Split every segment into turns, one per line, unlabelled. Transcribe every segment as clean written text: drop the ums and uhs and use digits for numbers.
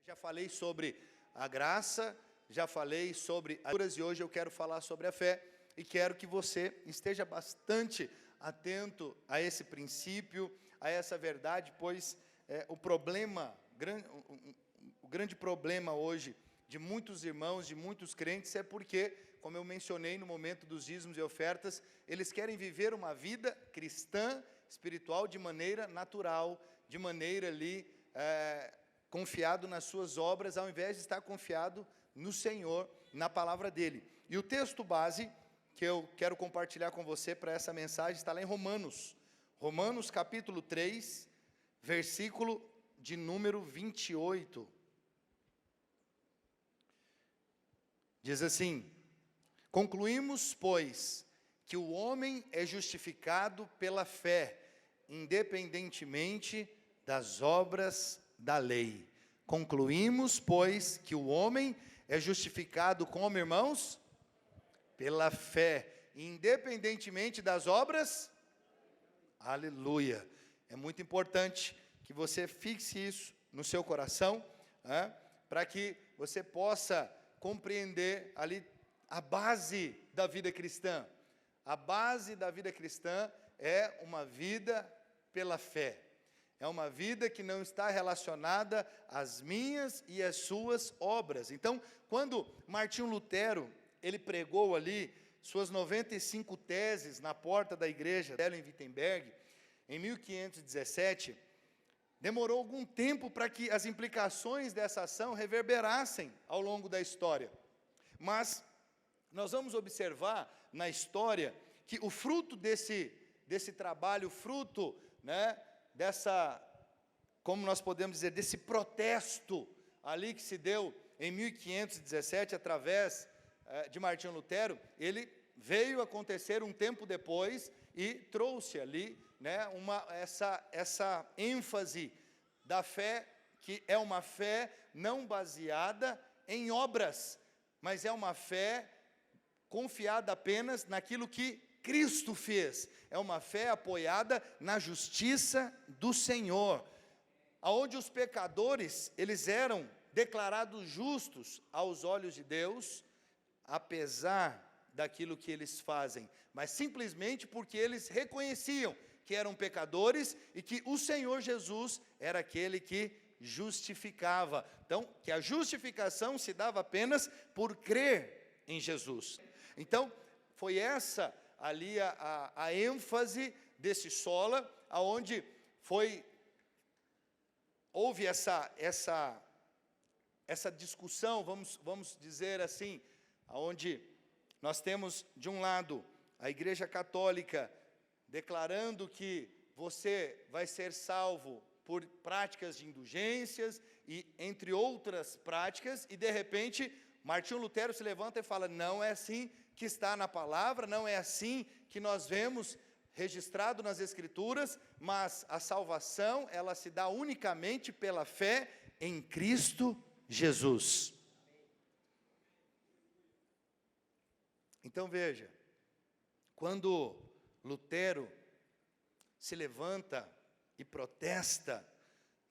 Já falei sobre a graça, já falei sobre as curas e hoje eu quero falar sobre a fé e quero que você esteja bastante atento a esse princípio, a essa verdade, pois o grande problema hoje de muitos irmãos, de muitos crentes é porque, como eu mencionei no momento dos dízimos e ofertas, eles querem viver uma vida cristã, espiritual de maneira natural, de maneira ali confiado nas suas obras, ao invés de estar confiado no Senhor, na palavra dEle. E o texto base que eu quero compartilhar com você para essa mensagem está lá em Romanos. Romanos capítulo 3, versículo de número 28. Diz assim: concluímos, pois, que o homem é justificado pela fé, independentemente das obras da lei. Concluímos, pois, que o homem é justificado como, irmãos? Pela fé, independentemente das obras. Aleluia. É muito importante que você fixe isso no seu coração, para que você possa compreender ali a base da vida cristã. A base da vida cristã é uma vida pela fé. É uma vida que não está relacionada às minhas e às suas obras. Então, quando Martinho Lutero, ele pregou ali suas 95 teses na porta da igreja dela em Wittenberg, em 1517, demorou algum tempo para que as implicações dessa ação reverberassem ao longo da história. Mas nós vamos observar na história que o fruto desse trabalho, o fruto, dessa, como nós podemos dizer, desse protesto ali que se deu em 1517, através de Martinho Lutero, ele veio acontecer um tempo depois e trouxe ali, essa ênfase da fé, que é uma fé não baseada em obras, mas é uma fé confiada apenas naquilo que Cristo fez. É uma fé apoiada na justiça do Senhor, aonde os pecadores, eles eram declarados justos aos olhos de Deus, apesar daquilo que eles fazem, mas simplesmente porque eles reconheciam que eram pecadores e que o Senhor Jesus era aquele que justificava. Então, que a justificação se dava apenas por crer em Jesus. Então, foi essa ali a ênfase desse sola, aonde houve essa discussão, vamos dizer assim, aonde nós temos de um lado a Igreja Católica declarando que você vai ser salvo por práticas de indulgências e entre outras práticas, e de repente Martinho Lutero se levanta e fala: não é assim que está na palavra, não é assim que nós vemos registrado nas Escrituras, mas a salvação, ela se dá unicamente pela fé em Cristo Jesus. Então veja, quando Lutero se levanta e protesta,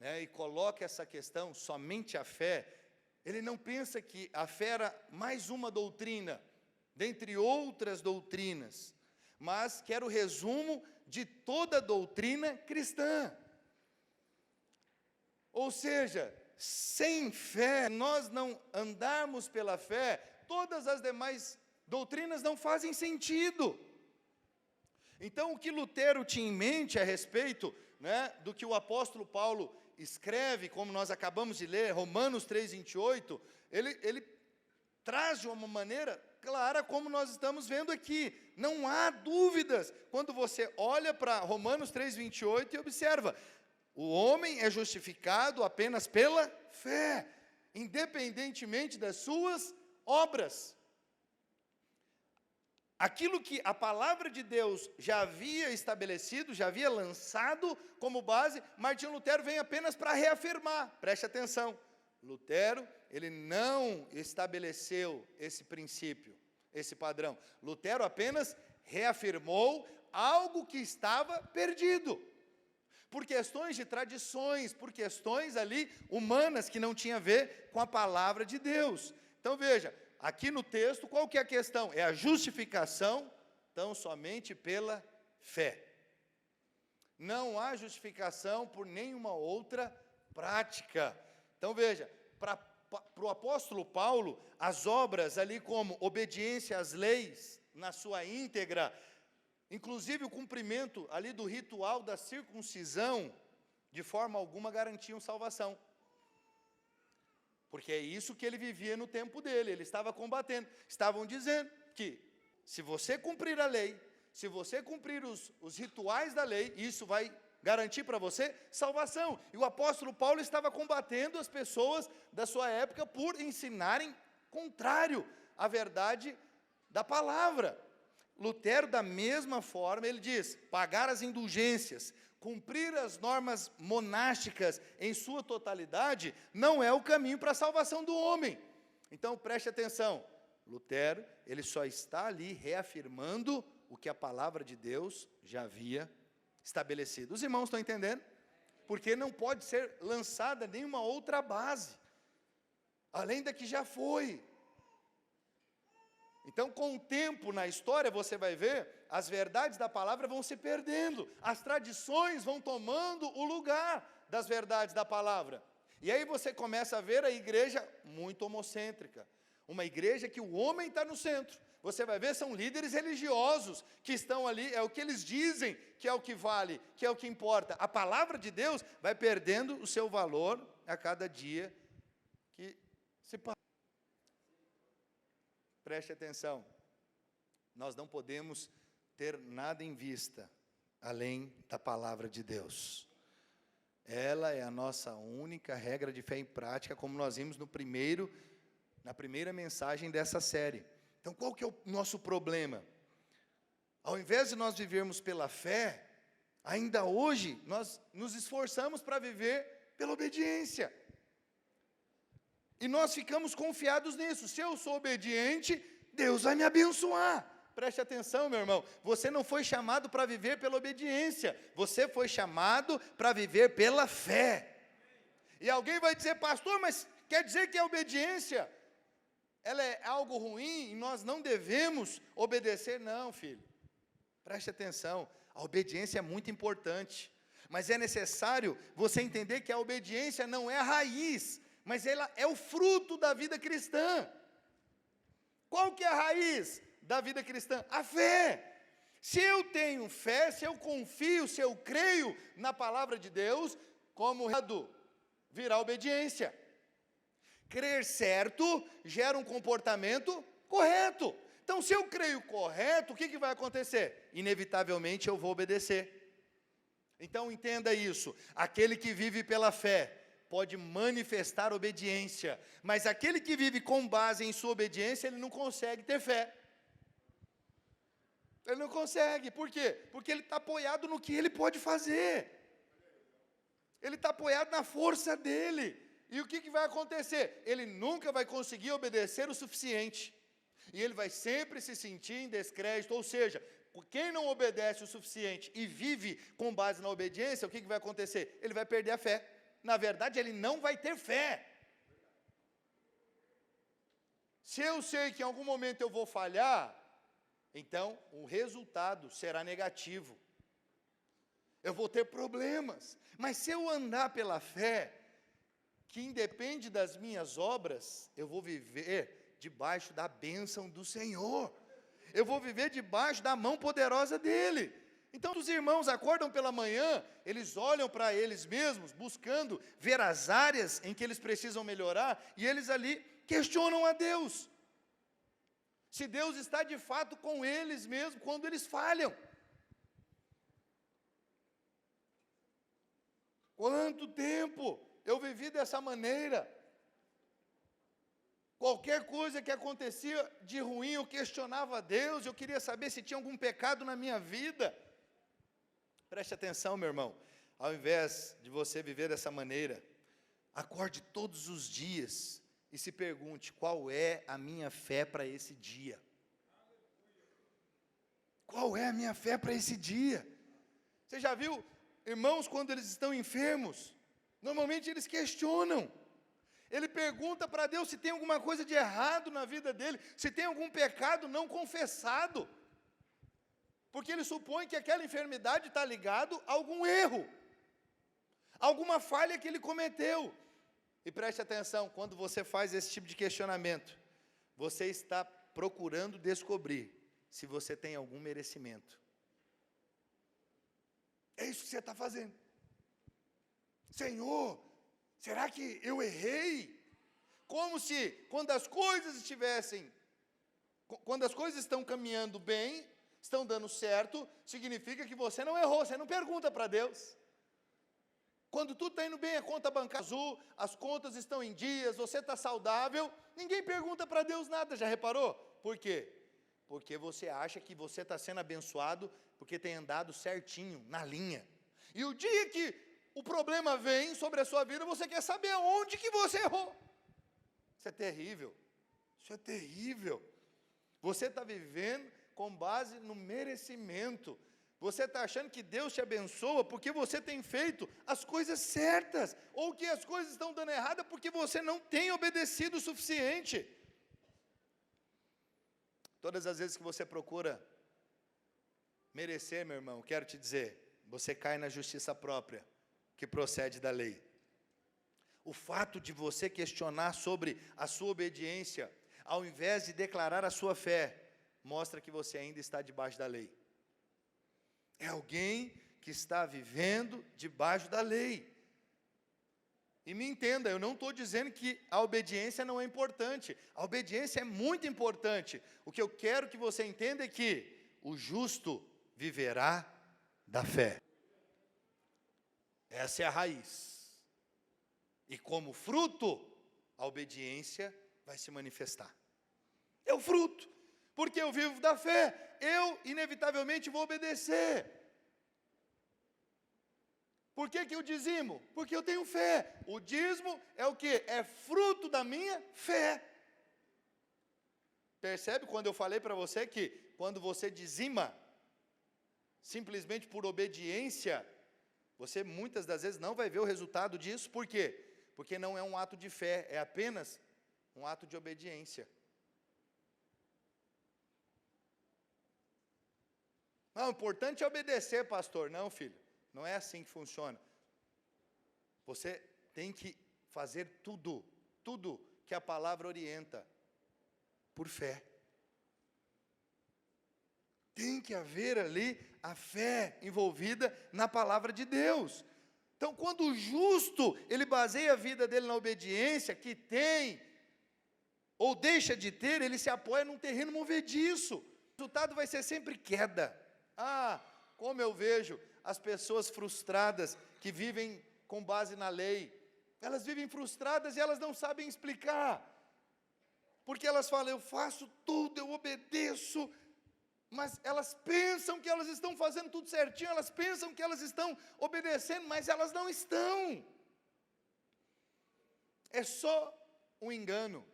e coloca essa questão, somente a fé, ele não pensa que a fé era mais uma doutrina, dentre outras doutrinas, mas que era o resumo de toda a doutrina cristã. Ou seja, sem fé, nós não andarmos pela fé, todas as demais doutrinas não fazem sentido. Então, o que Lutero tinha em mente a respeito, do que o apóstolo Paulo escreve, como nós acabamos de ler, Romanos 3:28, ele traz de uma maneira clara, como nós estamos vendo aqui. Não há dúvidas, quando você olha para Romanos 3:28 e observa, o homem é justificado apenas pela fé, independentemente das suas obras. Aquilo que a palavra de Deus já havia estabelecido, já havia lançado como base, Martinho Lutero vem apenas para reafirmar. Preste atenção, Lutero, ele não estabeleceu esse princípio, esse padrão. Lutero apenas reafirmou algo que estava perdido. por questões de tradições, por questões ali humanas que não tinha a ver com a palavra de Deus. Então veja, aqui no texto, qual que é a questão? É a justificação, tão somente pela fé. Não há justificação por nenhuma outra prática. Então veja, para o apóstolo Paulo, as obras ali como obediência às leis, na sua íntegra, inclusive o cumprimento ali do ritual da circuncisão, de forma alguma garantiam salvação. Porque é isso que ele vivia no tempo dele, ele estava combatendo. Estavam dizendo que, se você cumprir a lei, se você cumprir os rituais da lei, isso vai garantir para você salvação. E o apóstolo Paulo estava combatendo as pessoas da sua época por ensinarem contrário à verdade da palavra. Lutero, da mesma forma, ele diz, pagar as indulgências, cumprir as normas monásticas em sua totalidade, não é o caminho para a salvação do homem. Então, preste atenção, Lutero, ele só está ali reafirmando o que a palavra de Deus já havia estabelecido. Os irmãos estão entendendo? Porque não pode ser lançada nenhuma outra base, além da que já foi. Então, com o tempo na história, você vai ver, as verdades da palavra vão se perdendo, as tradições vão tomando o lugar das verdades da palavra. E aí você começa a ver a igreja muito homocêntrica, uma igreja que o homem está no centro. Você vai ver, são líderes religiosos que estão ali, é o que eles dizem que é o que vale, que é o que importa. A palavra de Deus vai perdendo o seu valor a cada dia que se passa. Preste atenção, nós não podemos ter nada em vista, além da palavra de Deus. Ela é a nossa única regra de fé em prática, como nós vimos na primeira mensagem dessa série. Então, qual que é o nosso problema? Ao invés de nós vivermos pela fé, ainda hoje, nós nos esforçamos para viver pela obediência. E nós ficamos confiados nisso. Se eu sou obediente, Deus vai me abençoar. Preste atenção, meu irmão. Você não foi chamado para viver pela obediência. Você foi chamado para viver pela fé. E alguém vai dizer, pastor, mas quer dizer que a obediência, ela é algo ruim e nós não devemos obedecer? Não, filho. Preste atenção. A obediência é muito importante. Mas é necessário você entender que a obediência não é a raiz, mas ela é o fruto da vida cristã. Qual que é a raiz da vida cristã? A fé. Se eu tenho fé, se eu confio, se eu creio na palavra de Deus, como virá obediência. Crer certo gera um comportamento correto. Então, se eu creio correto, o que vai acontecer? Inevitavelmente eu vou obedecer. Então, entenda isso. Aquele que vive pela fé pode manifestar obediência, mas aquele que vive com base em sua obediência, ele não consegue ter fé. Ele não consegue, por quê? Porque ele está apoiado no que ele pode fazer. Ele está apoiado na força dele. E o que vai acontecer? Ele nunca vai conseguir obedecer o suficiente. E ele vai sempre se sentir em descrédito, ou seja, quem não obedece o suficiente e vive com base na obediência, o que vai acontecer? Ele vai perder a fé. Na verdade, ele não vai ter fé. Se eu sei que em algum momento eu vou falhar, então o resultado será negativo. Eu vou ter problemas. Mas se eu andar pela fé, que independe das minhas obras, eu vou viver debaixo da bênção do Senhor. Eu vou viver debaixo da mão poderosa dEle. Então, os irmãos acordam pela manhã, eles olham para eles mesmos, buscando ver as áreas em que eles precisam melhorar, e eles ali questionam a Deus. Se Deus está de fato com eles mesmo, quando eles falham. Quanto tempo eu vivi dessa maneira? Qualquer coisa que acontecia de ruim, eu questionava a Deus, eu queria saber se tinha algum pecado na minha vida. Preste atenção, meu irmão, ao invés de você viver dessa maneira, acorde todos os dias e se pergunte, qual é a minha fé para esse dia? Qual é a minha fé para esse dia? Você já viu irmãos, quando eles estão enfermos, normalmente eles questionam. Ele pergunta para Deus se tem alguma coisa de errado na vida dele, se tem algum pecado não confessado. Porque ele supõe que aquela enfermidade está ligado a algum erro, alguma falha que ele cometeu. E preste atenção, quando você faz esse tipo de questionamento, você está procurando descobrir se você tem algum merecimento. É isso que você está fazendo. Senhor, será que eu errei? Como se, quando as coisas estão caminhando bem, estão dando certo, significa que você não errou, você não pergunta para Deus. Quando tudo está indo bem, a conta bancária azul, as contas estão em dias, você está saudável, ninguém pergunta para Deus nada, já reparou? Por quê? Porque você acha que você está sendo abençoado, porque tem andado certinho, na linha. E o dia que o problema vem sobre a sua vida, você quer saber onde que você errou. Isso é terrível, isso é terrível. Você está vivendo com base no merecimento. Você está achando que Deus te abençoa porque você tem feito as coisas certas, ou que as coisas estão dando errada porque você não tem obedecido o suficiente. Todas as vezes que você procura merecer, meu irmão, quero te dizer, você cai na justiça própria, que procede da lei. O fato de você questionar sobre a sua obediência, ao invés de declarar a sua fé, mostra que você ainda está debaixo da lei. É alguém que está vivendo debaixo da lei. E me entenda, eu não estou dizendo que a obediência não é importante. A obediência é muito importante. O que eu quero que você entenda é que o justo viverá da fé. Essa é a raiz. E como fruto, a obediência vai se manifestar. É o fruto. Porque eu vivo da fé, eu inevitavelmente vou obedecer. Por que eu dizimo? Porque eu tenho fé. O dízimo é o quê? É fruto da minha fé. Percebe quando eu falei para você que quando você dizima, simplesmente por obediência, você muitas das vezes não vai ver o resultado disso. Por quê? Porque não é um ato de fé, é apenas um ato de obediência. Não, o importante é obedecer, pastor. Não, filho, não é assim que funciona. Você tem que fazer tudo que a palavra orienta, por fé. Tem que haver ali a fé envolvida na palavra de Deus. Então, quando o justo, ele baseia a vida dele na obediência, que tem, ou deixa de ter, ele se apoia num terreno movediço. O resultado vai ser sempre queda. Ah, como eu vejo as pessoas frustradas que vivem com base na lei. Elas vivem frustradas e elas não sabem explicar. Porque elas falam, eu faço tudo, eu obedeço, mas elas pensam que elas estão fazendo tudo certinho, elas pensam que elas estão obedecendo, mas elas não estão. É só um engano,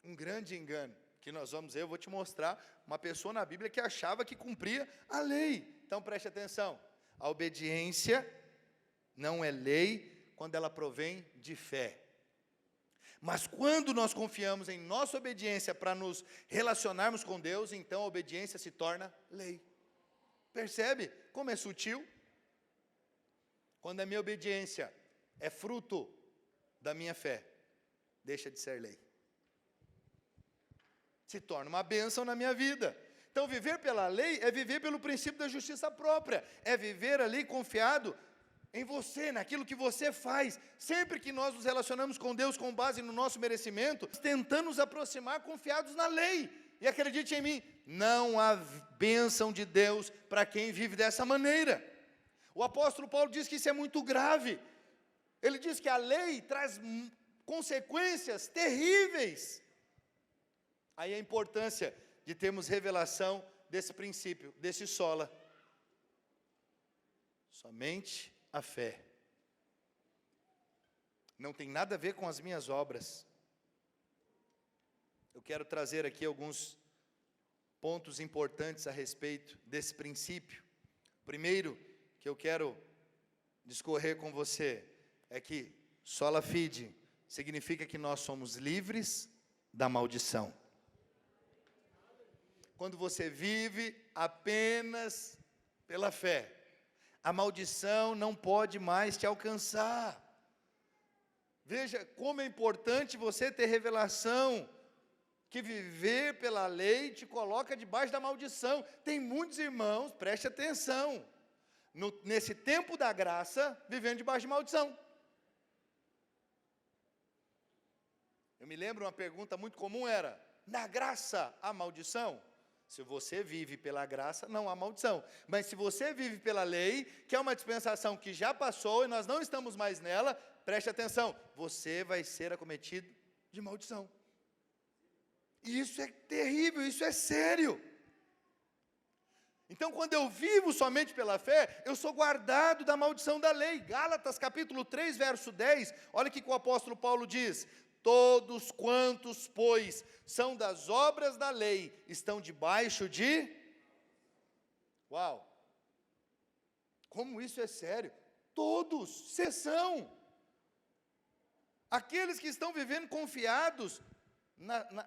um grande engano, que nós vamos ver, eu vou te mostrar, uma pessoa na Bíblia que achava que cumpria a lei. Então preste atenção, a obediência não é lei quando ela provém de fé. Mas quando nós confiamos em nossa obediência para nos relacionarmos com Deus, então a obediência se torna lei. Percebe como é sutil? Quando a minha obediência é fruto da minha fé, deixa de ser lei. Se torna uma bênção na minha vida. Então viver pela lei é viver pelo princípio da justiça própria, é viver ali confiado em você, naquilo que você faz. Sempre que nós nos relacionamos com Deus com base no nosso merecimento, tentando nos aproximar confiados na lei. E acredite em mim, não há bênção de Deus para quem vive dessa maneira. O apóstolo Paulo diz que isso é muito grave. Ele diz que a lei traz consequências terríveis. Aí a importância de termos revelação desse princípio, desse sola. Somente a fé. Não tem nada a ver com as minhas obras. Eu quero trazer aqui alguns pontos importantes a respeito desse princípio. Primeiro, que eu quero discorrer com você é que sola fide significa que nós somos livres da maldição. Quando você vive apenas pela fé, a maldição não pode mais te alcançar. Veja como é importante você ter revelação, que viver pela lei te coloca debaixo da maldição. Tem muitos irmãos, preste atenção, nesse tempo da graça, vivendo debaixo de maldição. Eu me lembro, uma pergunta muito comum era: na graça há maldição? Se você vive pela graça, não há maldição. Mas se você vive pela lei, que é uma dispensação que já passou e nós não estamos mais nela, preste atenção, você vai ser acometido de maldição. E isso é terrível, isso é sério. Então, quando eu vivo somente pela fé, eu sou guardado da maldição da lei. Gálatas capítulo 3, verso 10, olha o que o apóstolo Paulo diz: todos quantos, pois, são das obras da lei, estão debaixo de... Uau! Como isso é sério? Todos, exceção. Aqueles que estão vivendo confiados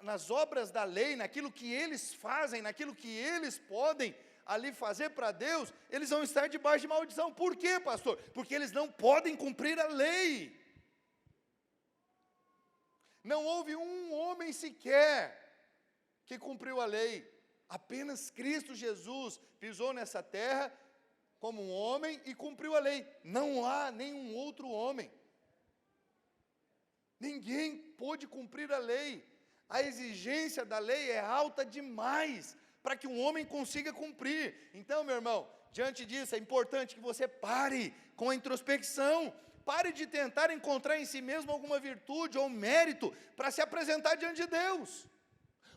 nas obras da lei, naquilo que eles fazem, naquilo que eles podem ali fazer para Deus, eles vão estar debaixo de maldição. Por quê, pastor? Porque eles não podem cumprir a lei. Não houve um homem sequer que cumpriu a lei. Apenas Cristo Jesus pisou nessa terra como um homem e cumpriu a lei. Não há nenhum outro homem. Ninguém pôde cumprir a lei. A exigência da lei é alta demais para que um homem consiga cumprir. Então, meu irmão, diante disso é importante que você pare com a introspecção. Pare de tentar encontrar em si mesmo alguma virtude ou mérito para se apresentar diante de Deus.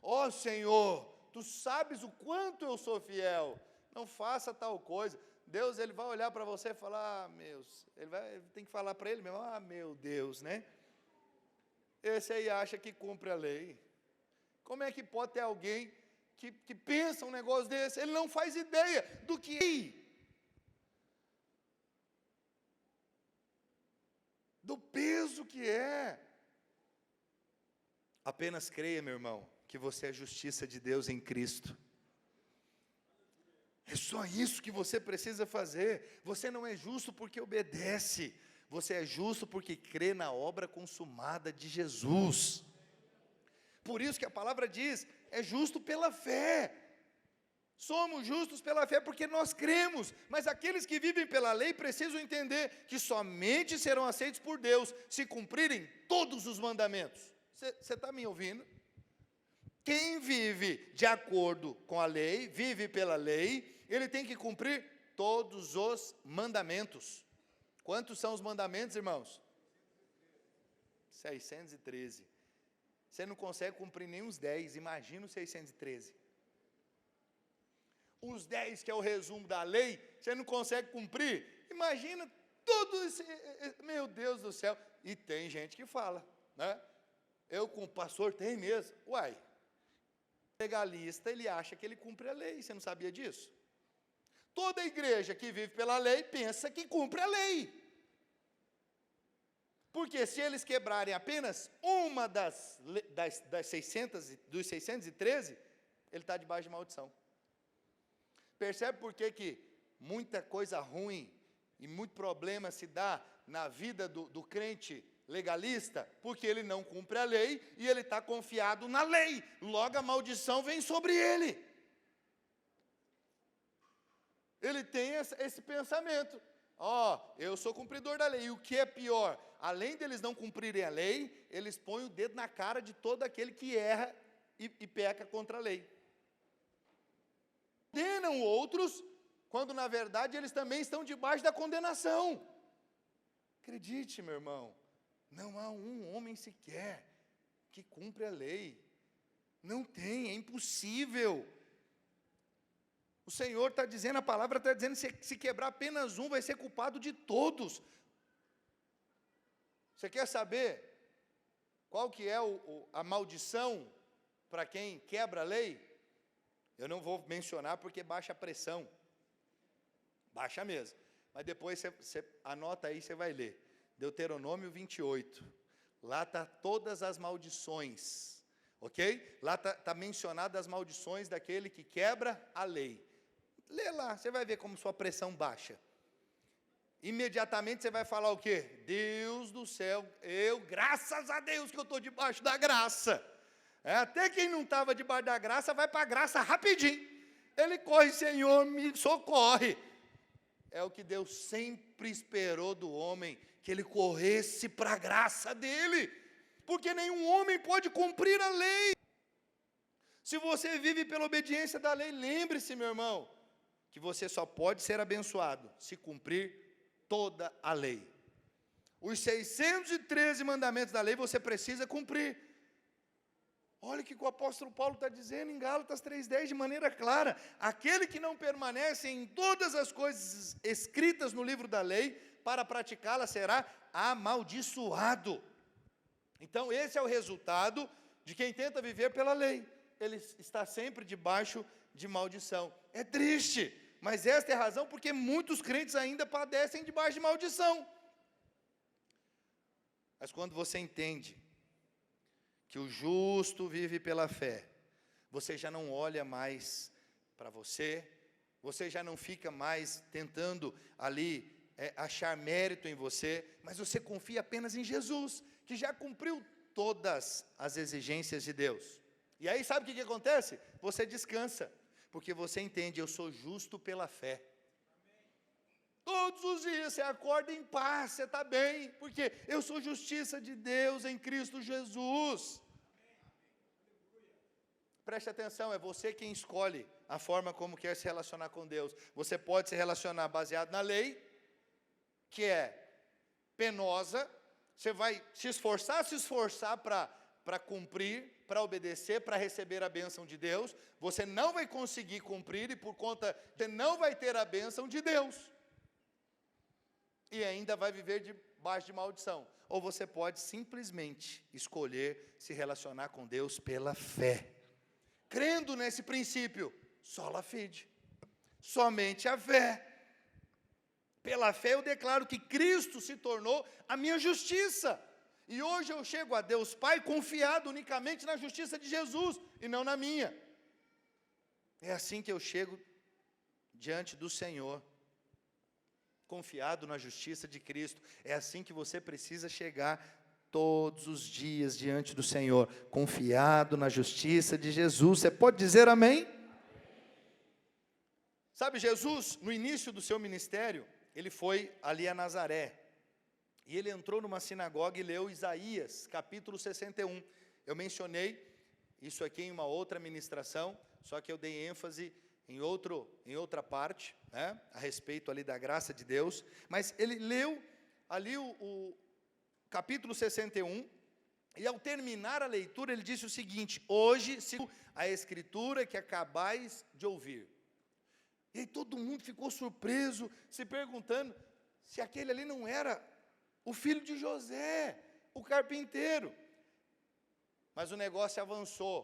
Ó Senhor, Tu sabes o quanto eu sou fiel. Não faça tal coisa. Deus, Ele vai olhar para você e falar, Ele tem que falar para Ele mesmo, meu Deus, né? Esse aí acha que cumpre a lei. Como é que pode ter alguém que pensa um negócio desse? Ele não faz ideia do que... do peso que é. Apenas creia, meu irmão, que você é a justiça de Deus em Cristo. É só isso que você precisa fazer. Você não é justo porque obedece. Você é justo porque crê na obra consumada de Jesus. Por isso que a palavra diz, é justo pela fé. Somos justos pela fé porque nós cremos, mas aqueles que vivem pela lei precisam entender que somente serão aceitos por Deus se cumprirem todos os mandamentos. Você está me ouvindo? Quem vive de acordo com a lei, vive pela lei, ele tem que cumprir todos os mandamentos. Quantos são os mandamentos, irmãos? 613. Você não consegue cumprir nem os 10, imagina os 613. Os 10, que é o resumo da lei, você não consegue cumprir, imagina tudo isso, meu Deus do céu. E tem gente que fala, né? Eu com o pastor, tem mesmo. Uai, legalista, ele acha que ele cumpre a lei, você não sabia disso? Toda igreja que vive pela lei, pensa que cumpre a lei. Porque se eles quebrarem apenas uma dos 613, ele está debaixo de maldição. Percebe por que muita coisa ruim e muito problema se dá na vida do crente legalista? Porque ele não cumpre a lei e ele está confiado na lei. Logo a maldição vem sobre ele. Ele tem esse pensamento. Eu sou cumpridor da lei. E o que é pior? Além deles não cumprirem a lei, eles põem o dedo na cara de todo aquele que erra e peca contra a lei. Condenam outros, quando na verdade eles também estão debaixo da condenação. Acredite, meu irmão, não há um homem sequer que cumpre a lei. Não tem, é impossível. O Senhor está dizendo, a palavra está dizendo, se quebrar apenas um, vai ser culpado de todos. Você quer saber qual que é a maldição para quem quebra a lei? Eu não vou mencionar porque baixa a pressão. Baixa mesmo. Mas depois você anota aí, você vai ler. Deuteronômio 28. Lá está todas as maldições. Ok? Lá está mencionadas as maldições daquele que quebra a lei. Lê lá, você vai ver como sua pressão baixa. Imediatamente você vai falar o quê? Deus do céu, graças a Deus que eu estou debaixo da graça. Até quem não estava debaixo da graça, vai para a graça rapidinho. Ele corre, Senhor, me socorre. É o que Deus sempre esperou do homem, que ele corresse para a graça dele. Porque nenhum homem pode cumprir a lei. Se você vive pela obediência da lei, lembre-se, meu irmão, que você só pode ser abençoado se cumprir toda a lei. Os 613 mandamentos da lei você precisa cumprir. Olha o que o apóstolo Paulo está dizendo em Gálatas 3,10 de maneira clara. Aquele que não permanece em todas as coisas escritas no livro da lei, para praticá-la será amaldiçoado. Então esse é o resultado de quem tenta viver pela lei. Ele está sempre debaixo de maldição. É triste, mas esta é a razão porque muitos crentes ainda padecem debaixo de maldição. Mas quando você entende que o justo vive pela fé, você já não olha mais para você já não fica mais tentando ali achar mérito em você, mas você confia apenas em Jesus, que já cumpriu todas as exigências de Deus. E aí sabe o que acontece? Você descansa, porque você entende, eu sou justo pela fé. Todos os dias você acorda em paz, você está bem, porque eu sou justiça de Deus em Cristo Jesus. Preste atenção, é você quem escolhe a forma como quer se relacionar com Deus. Você pode se relacionar baseado na lei, que é penosa, você vai se esforçar para cumprir, para obedecer, para receber a bênção de Deus. Você não vai conseguir cumprir e por conta, você não vai ter a bênção de Deus. E ainda vai viver debaixo de maldição. Ou você pode simplesmente escolher se relacionar com Deus pela fé. Crendo nesse princípio, sola fide, somente a fé. Pela fé eu declaro que Cristo se tornou a minha justiça. E hoje eu chego a Deus Pai confiado unicamente na justiça de Jesus e não na minha. É assim que eu chego diante do Senhor, confiado na justiça de Cristo. É assim que você precisa chegar todos os dias diante do Senhor, confiado na justiça de Jesus. Você pode dizer amém? Sabe, Jesus, no início do seu ministério, ele foi ali a Nazaré, e ele entrou numa sinagoga e leu Isaías, capítulo 61. Eu mencionei isso aqui em uma outra ministração, só que eu dei ênfase em outra parte, né, a respeito ali da graça de Deus. Mas ele leu ali o capítulo 61, e ao terminar a leitura, ele disse o seguinte: hoje, sigo a escritura que acabais de ouvir. E aí todo mundo ficou surpreso, se perguntando se aquele ali não era o filho de José, o carpinteiro. Mas o negócio avançou,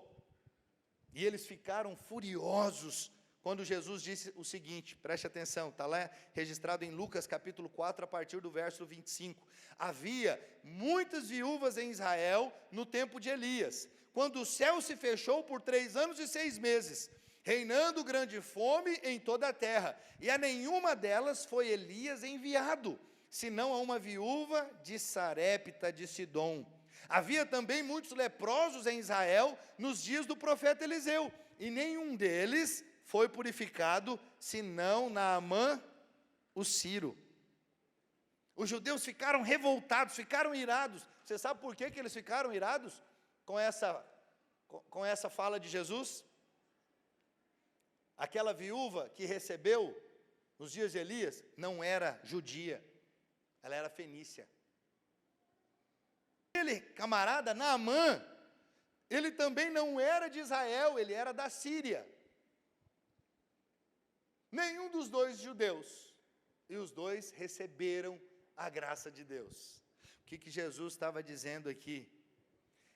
e eles ficaram furiosos, quando Jesus disse o seguinte, preste atenção, está lá registrado em Lucas capítulo 4, a partir do verso 25. Havia muitas viúvas em Israel no tempo de Elias, quando o céu se fechou por 3 anos e 6 meses, reinando grande fome em toda a terra, e a nenhuma delas foi Elias enviado, senão a uma viúva de Sarepta de Sidom. Havia também muitos leprosos em Israel nos dias do profeta Eliseu, e nenhum deles foi purificado, senão Naamã, o Sírio. Os judeus ficaram revoltados, ficaram irados. Você sabe por que eles ficaram irados com essa fala de Jesus? Aquela viúva que recebeu nos dias de Elias não era judia, ela era fenícia. Ele, camarada, Naamã, ele também não era de Israel, ele era da Síria. Nenhum dos dois judeus, e os dois receberam a graça de Deus. O que Jesus estava dizendo aqui?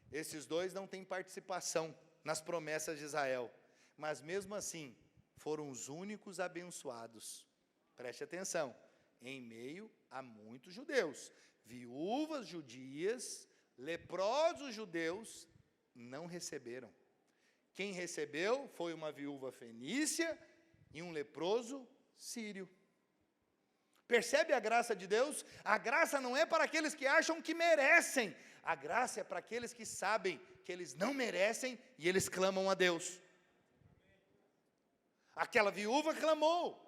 Esses dois não têm participação nas promessas de Israel, mas mesmo assim, foram os únicos abençoados. Preste atenção, em meio a muitos judeus. Viúvas judias, leprosos judeus, não receberam. Quem recebeu foi uma viúva fenícia e um leproso sírio. Percebe a graça de Deus? A graça não é para aqueles que acham que merecem. A graça é para aqueles que sabem que eles não merecem e eles clamam a Deus. Aquela viúva clamou.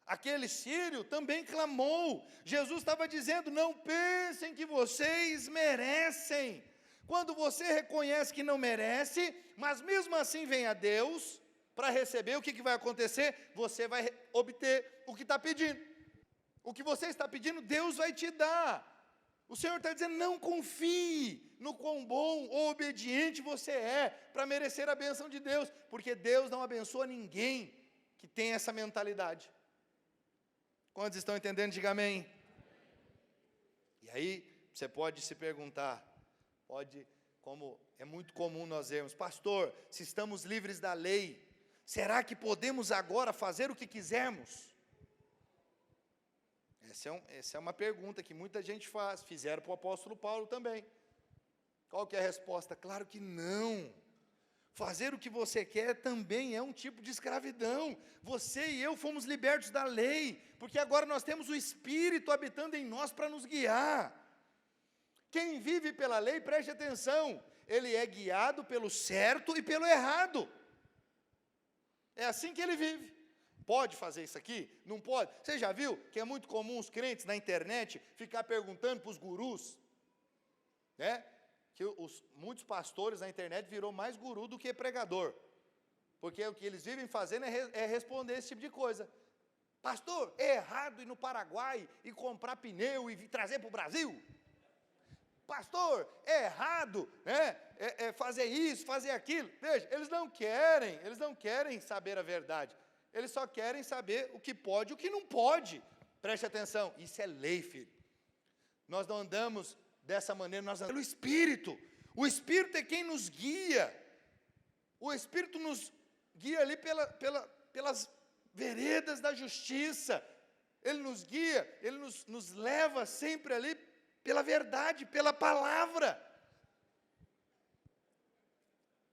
Aquele sírio também clamou. Jesus estava dizendo, não pensem que vocês merecem. Quando você reconhece que não merece, mas mesmo assim vem a Deus para receber, o que vai acontecer? Você vai obter o que está pedindo. O que você está pedindo, Deus vai te dar. O Senhor está dizendo, não confie no quão bom ou obediente você é para merecer a bênção de Deus, porque Deus não abençoa ninguém que tem essa mentalidade. Quantos estão entendendo? Diga amém. E aí, você pode se perguntar, como é muito comum nós vermos, pastor, se estamos livres da lei, será que podemos agora fazer o que quisermos? Essa é uma pergunta que muita gente faz, fizeram para o apóstolo Paulo também. Qual que é a resposta? Claro que não. Fazer o que você quer também é um tipo de escravidão. Você e eu fomos libertos da lei, porque agora nós temos o Espírito habitando em nós para nos guiar. Quem vive pela lei, preste atenção, ele é guiado pelo certo e pelo errado. É assim que ele vive. Pode fazer isso aqui? Não pode? Você já viu que é muito comum os crentes na internet ficar perguntando para os gurus, né? Que muitos pastores na internet virou mais guru do que pregador, porque o que eles vivem fazendo é responder esse tipo de coisa. Pastor, é errado ir no Paraguai e comprar pneu e trazer para o Brasil? Pastor, é errado, né? Fazer isso, fazer aquilo. Veja, eles não querem saber a verdade, eles só querem saber o que pode e o que não pode. Preste atenção, isso é lei, filho. Nós não andamos dessa maneira, nós andamos pelo Espírito. O Espírito é quem nos guia. O Espírito nos guia ali pelas veredas da justiça. Ele nos guia, ele nos leva sempre ali pela verdade, pela palavra.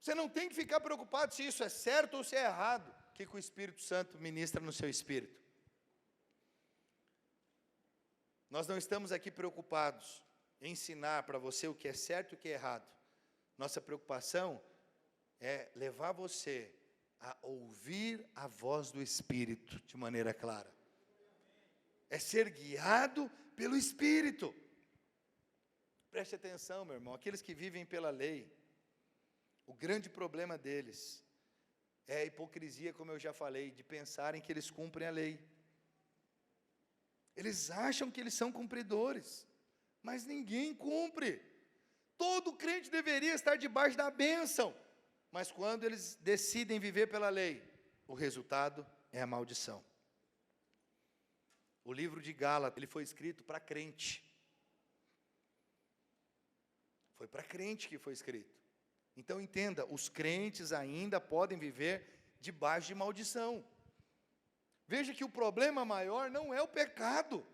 Você não tem que ficar preocupado se isso é certo ou se é errado. O que o Espírito Santo ministra no seu espírito? Nós não estamos aqui preocupados em ensinar para você o que é certo e o que é errado. Nossa preocupação é levar você a ouvir a voz do Espírito de maneira clara. É ser guiado pelo Espírito. Preste atenção, meu irmão, aqueles que vivem pela lei, o grande problema deles é a hipocrisia, como eu já falei, de pensarem que eles cumprem a lei. Eles acham que eles são cumpridores, mas ninguém cumpre. Todo crente deveria estar debaixo da bênção, mas quando eles decidem viver pela lei, o resultado é a maldição. O livro de Gálatas, ele foi escrito para crente. Foi para crente que foi escrito. Então entenda, os crentes ainda podem viver debaixo de maldição. Veja que o problema maior não é o pecado,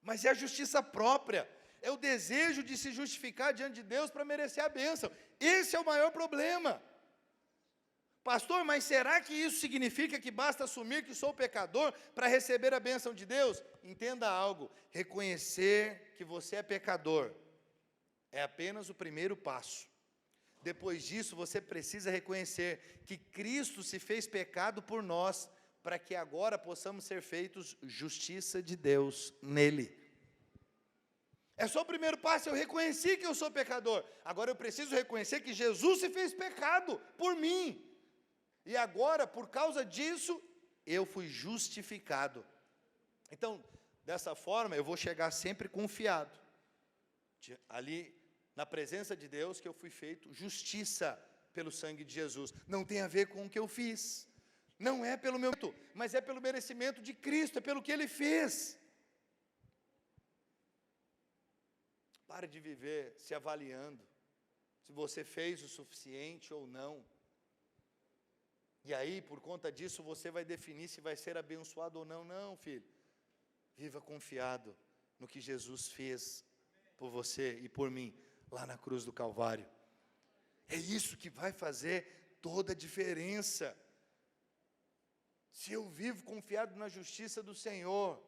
mas é a justiça própria. É o desejo de se justificar diante de Deus para merecer a bênção. Esse é o maior problema. Pastor, mas será que isso significa que basta assumir que sou pecador para receber a bênção de Deus? Entenda algo, reconhecer que você é pecador é apenas o primeiro passo. Depois disso, você precisa reconhecer que Cristo se fez pecado por nós, para que agora possamos ser feitos justiça de Deus nele. É só o primeiro passo, eu reconheci que eu sou pecador. Agora eu preciso reconhecer que Jesus se fez pecado por mim. E agora, por causa disso, eu fui justificado. Então, dessa forma, eu vou chegar sempre confiado. Ali, na presença de Deus, que eu fui feito justiça pelo sangue de Jesus. Não tem a ver com o que eu fiz. Não é pelo meu mérito, mas é pelo merecimento de Cristo, é pelo que Ele fez. Pare de viver se avaliando, se você fez o suficiente ou não. E aí, por conta disso, você vai definir se vai ser abençoado ou não. Não, filho. Viva confiado no que Jesus fez por você e por mim, lá na cruz do Calvário. É isso que vai fazer toda a diferença. Se eu vivo confiado na justiça do Senhor,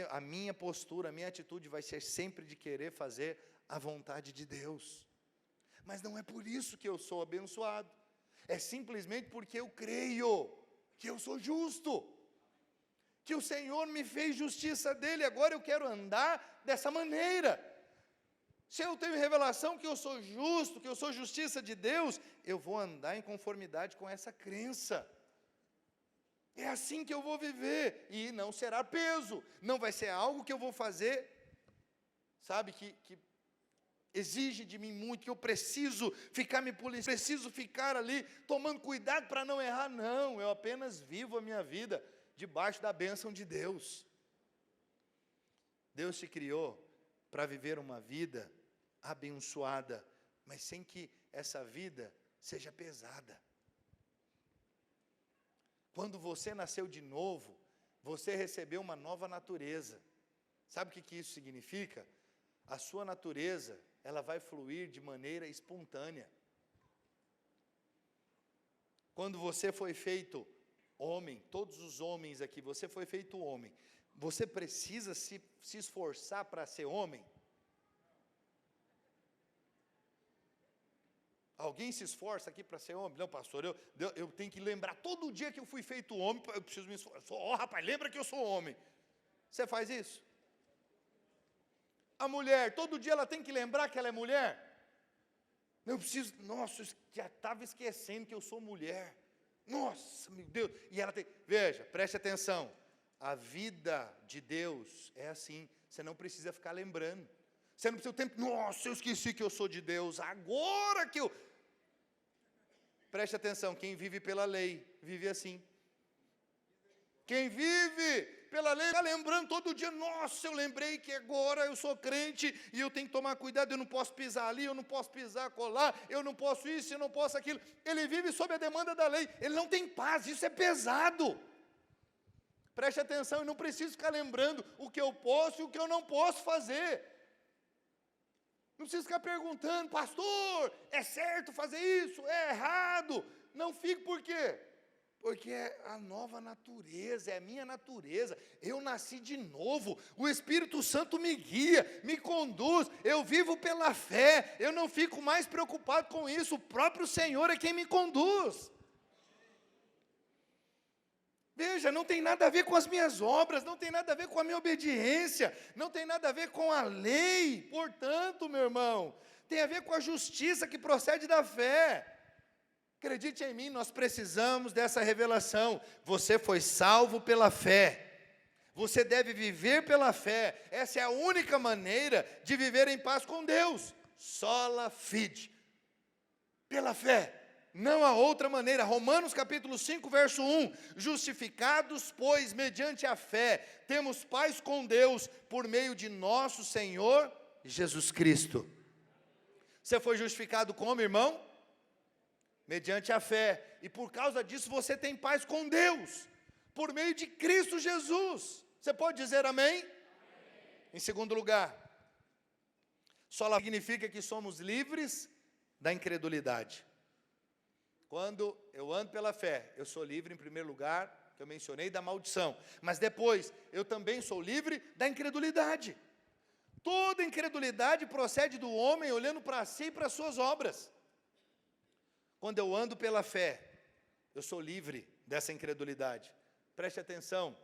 a minha postura, a minha atitude vai ser sempre de querer fazer a vontade de Deus. Mas não é por isso que eu sou abençoado. É simplesmente porque eu creio que eu sou justo, que o Senhor me fez justiça dele, agora eu quero andar dessa maneira. Se eu tenho revelação que eu sou justo, que eu sou justiça de Deus, eu vou andar em conformidade com essa crença. É assim que eu vou viver, e não será peso, não vai ser algo que eu vou fazer, sabe, que exige de mim muito, que eu preciso ficar me policiando, preciso ficar ali tomando cuidado para não errar. Não, eu apenas vivo a minha vida debaixo da bênção de Deus. Deus te criou para viver uma vida abençoada, mas sem que essa vida seja pesada. Quando você nasceu de novo, você recebeu uma nova natureza. Sabe o que isso significa? A sua natureza, ela vai fluir de maneira espontânea. Quando você foi feito homem, todos os homens aqui, você foi feito homem, você precisa se esforçar para ser homem? Alguém se esforça aqui para ser homem? Não, pastor, eu tenho que lembrar todo dia que eu fui feito homem, eu preciso me esforçar. Rapaz, lembra que eu sou homem. Você faz isso? A mulher, todo dia ela tem que lembrar que ela é mulher? Eu preciso, nossa, eu já estava esquecendo que eu sou mulher. Nossa, meu Deus. E ela tem, veja, preste atenção. A vida de Deus é assim, você não precisa ficar lembrando. Você não precisa o tempo, nossa, eu esqueci que eu sou de Deus, agora que eu... Preste atenção, quem vive pela lei, vive assim. Quem vive pela lei, está lembrando todo dia, nossa, eu lembrei que agora eu sou crente, e eu tenho que tomar cuidado, eu não posso pisar ali, eu não posso pisar colar, eu não posso isso, eu não posso aquilo. Ele vive sob a demanda da lei, ele não tem paz, isso é pesado. Preste atenção, eu não preciso ficar lembrando o que eu posso e o que eu não posso fazer. Não precisa ficar perguntando, pastor, é certo fazer isso? É errado? Não fique, por quê? Porque é a nova natureza, é a minha natureza. Eu nasci de novo, o Espírito Santo me guia, me conduz, eu vivo pela fé, eu não fico mais preocupado com isso, o próprio Senhor é quem me conduz. Veja, não tem nada a ver com as minhas obras, não tem nada a ver com a minha obediência, não tem nada a ver com a lei, portanto, meu irmão, tem a ver com a justiça que procede da fé. Acredite em mim, nós precisamos dessa revelação. Você foi salvo pela fé, você deve viver pela fé, essa é a única maneira de viver em paz com Deus, sola fide, pela fé. Não há outra maneira. Romanos capítulo 5, verso 1. Justificados, pois, mediante a fé, temos paz com Deus, por meio de nosso Senhor Jesus Cristo. Você foi justificado como, irmão? Mediante a fé. E por causa disso você tem paz com Deus, por meio de Cristo Jesus. Você pode dizer amém? Amém. Em segundo lugar, sola significa que somos livres da incredulidade. Quando eu ando pela fé, eu sou livre, em primeiro lugar, que eu mencionei, da maldição. Mas depois, eu também sou livre da incredulidade. Toda incredulidade procede do homem olhando para si e para as suas obras. Quando eu ando pela fé, eu sou livre dessa incredulidade. Preste atenção,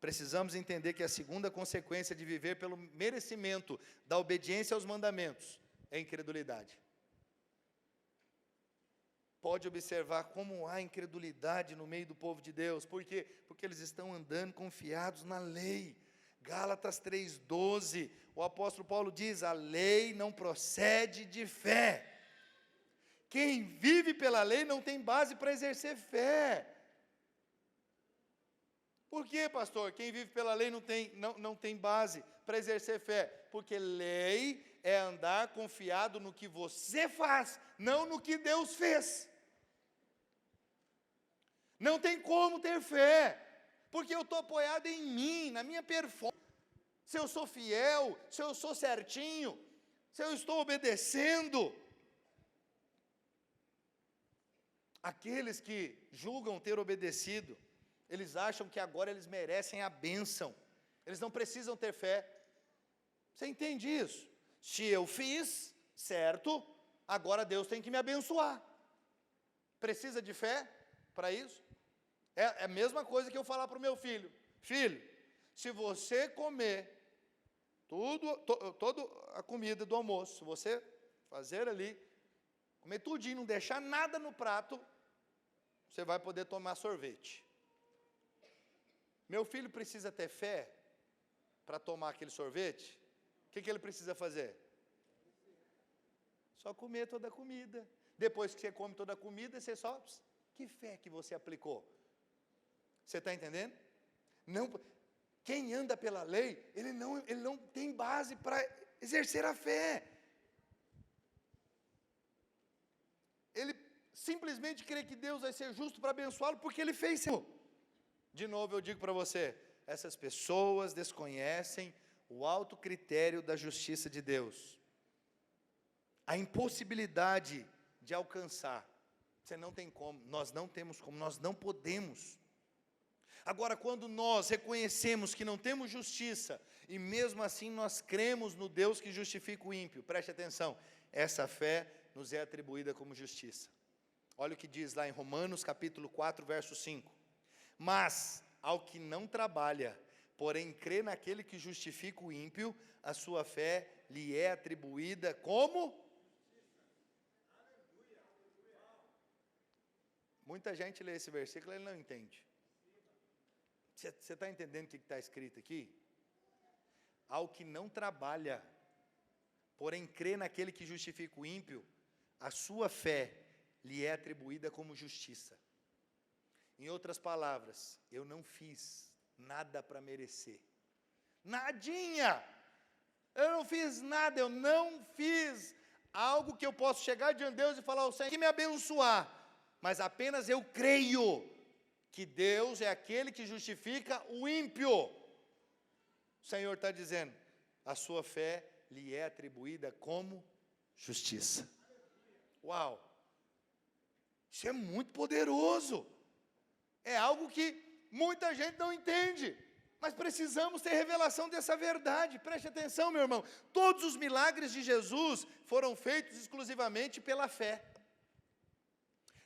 precisamos entender que a segunda consequência de viver pelo merecimento da obediência aos mandamentos é a incredulidade. Pode observar como há incredulidade no meio do povo de Deus. Por quê? Porque eles estão andando confiados na lei. Gálatas 3,12, o apóstolo Paulo diz, a lei não procede de fé. Quem vive pela lei não tem base para exercer fé. Por quê, pastor? Quem vive pela lei não tem base para exercer fé. Porque lei é andar confiado no que você faz, não no que Deus fez. Não tem como ter fé. porque eu estou apoiado em mim, na minha performance. Se eu sou fiel, se eu sou certinho, se eu estou obedecendo. Aqueles que julgam ter obedecido, eles acham que agora eles merecem a bênção, eles não precisam ter fé. Você entende isso? Se eu fiz certo, agora Deus tem que me abençoar. Precisa de fé para isso? É a mesma coisa que eu falar para o meu filho: filho, se você comer toda a comida do almoço, se você fazer ali, comer tudinho, não deixar nada no prato, você vai poder tomar sorvete. Meu filho precisa ter fé para tomar aquele sorvete? O que ele precisa fazer? Só comer toda a comida. Depois que você come toda a comida, você só... Que fé que você aplicou? Você está entendendo? Não, quem anda pela lei, ele não tem base para exercer a fé. Ele simplesmente crê que Deus vai ser justo para abençoá-lo, porque ele fez. De novo eu digo para você, essas pessoas desconhecem o alto critério da justiça de Deus. A impossibilidade de alcançar. Você não tem como, nós não temos como, nós não podemos. Agora, quando nós reconhecemos que não temos justiça, e mesmo assim nós cremos no Deus que justifica o ímpio, preste atenção, essa fé nos é atribuída como justiça. Olha o que diz lá em Romanos capítulo 4, verso 5. Mas, ao que não trabalha, porém crê naquele que justifica o ímpio, a sua fé lhe é atribuída como? Muita gente lê esse versículo e ele não entende. Você está entendendo o que está escrito aqui? Ao que não trabalha, porém crê naquele que justifica o ímpio, a sua fé lhe é atribuída como justiça. Em outras palavras, eu não fiz nada para merecer. Nadinha! Eu não fiz nada, eu não fiz algo que eu possa chegar diante de Deus e falar: o Senhor que me abençoar. Mas apenas eu creio que Deus é aquele que justifica o ímpio. O Senhor está dizendo, a sua fé lhe é atribuída como justiça. Uau! Isso é muito poderoso. É algo que muita gente não entende. Mas precisamos ter revelação dessa verdade. Preste atenção, meu irmão. Todos os milagres de Jesus foram feitos exclusivamente pela fé.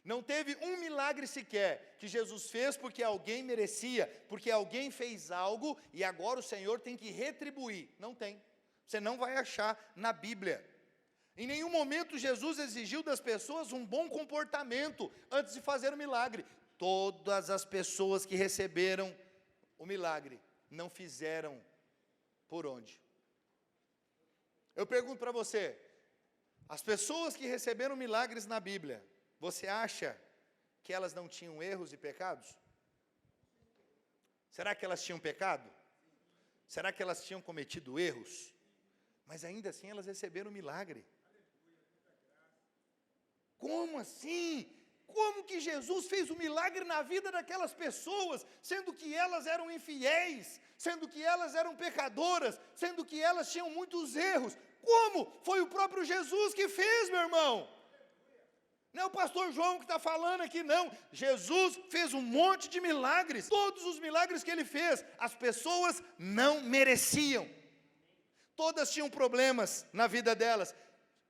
Não teve um milagre sequer que Jesus fez porque alguém merecia, porque alguém fez algo e agora o Senhor tem que retribuir. Não tem. Você não vai achar na Bíblia. Em nenhum momento Jesus exigiu das pessoas um bom comportamento antes de fazer o milagre. Todas as pessoas que receberam o milagre não fizeram por onde? Eu pergunto para você, as pessoas que receberam milagres na Bíblia, você acha que elas não tinham erros e pecados? Será que elas tinham pecado? Será que elas tinham cometido erros? Mas ainda assim elas receberam milagre. Como assim? Como que Jesus fez um milagre na vida daquelas pessoas, sendo que elas eram infiéis, sendo que elas eram pecadoras, sendo que elas tinham muitos erros? Como? Foi o próprio Jesus que fez, meu irmão. Não é o pastor João que está falando aqui, não. Jesus fez um monte de milagres. Todos os milagres que ele fez, as pessoas não mereciam. Todas tinham problemas na vida delas.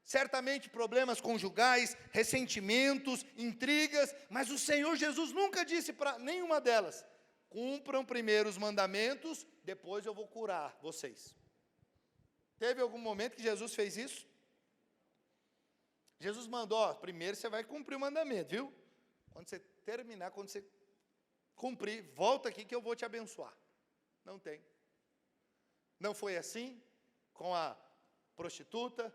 Certamente problemas conjugais, ressentimentos, intrigas. Mas o Senhor Jesus nunca disse para nenhuma delas: cumpram primeiro os mandamentos, depois eu vou curar vocês. Teve algum momento que Jesus fez isso? Jesus mandou, primeiro você vai cumprir o mandamento, viu? Quando você terminar, quando você cumprir, volta aqui que eu vou te abençoar. Não tem. Não foi assim com a prostituta,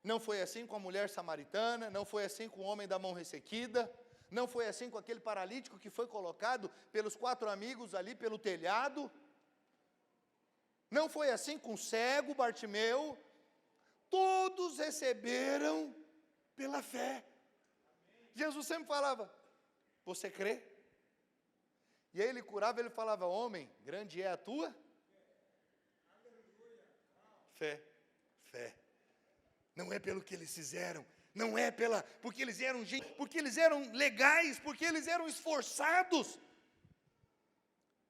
não foi assim com a mulher samaritana, não foi assim com o homem da mão ressequida, não foi assim com aquele paralítico que foi colocado pelos 4 amigos ali pelo telhado, não foi assim com o cego Bartimeu. Todos receberam pela fé. Jesus sempre falava: você crê? E aí ele curava, ele falava: homem, grande é a tua fé. Fé. Não é pelo que eles fizeram, não é porque eles eram gente, porque eles eram legais, porque eles eram esforçados.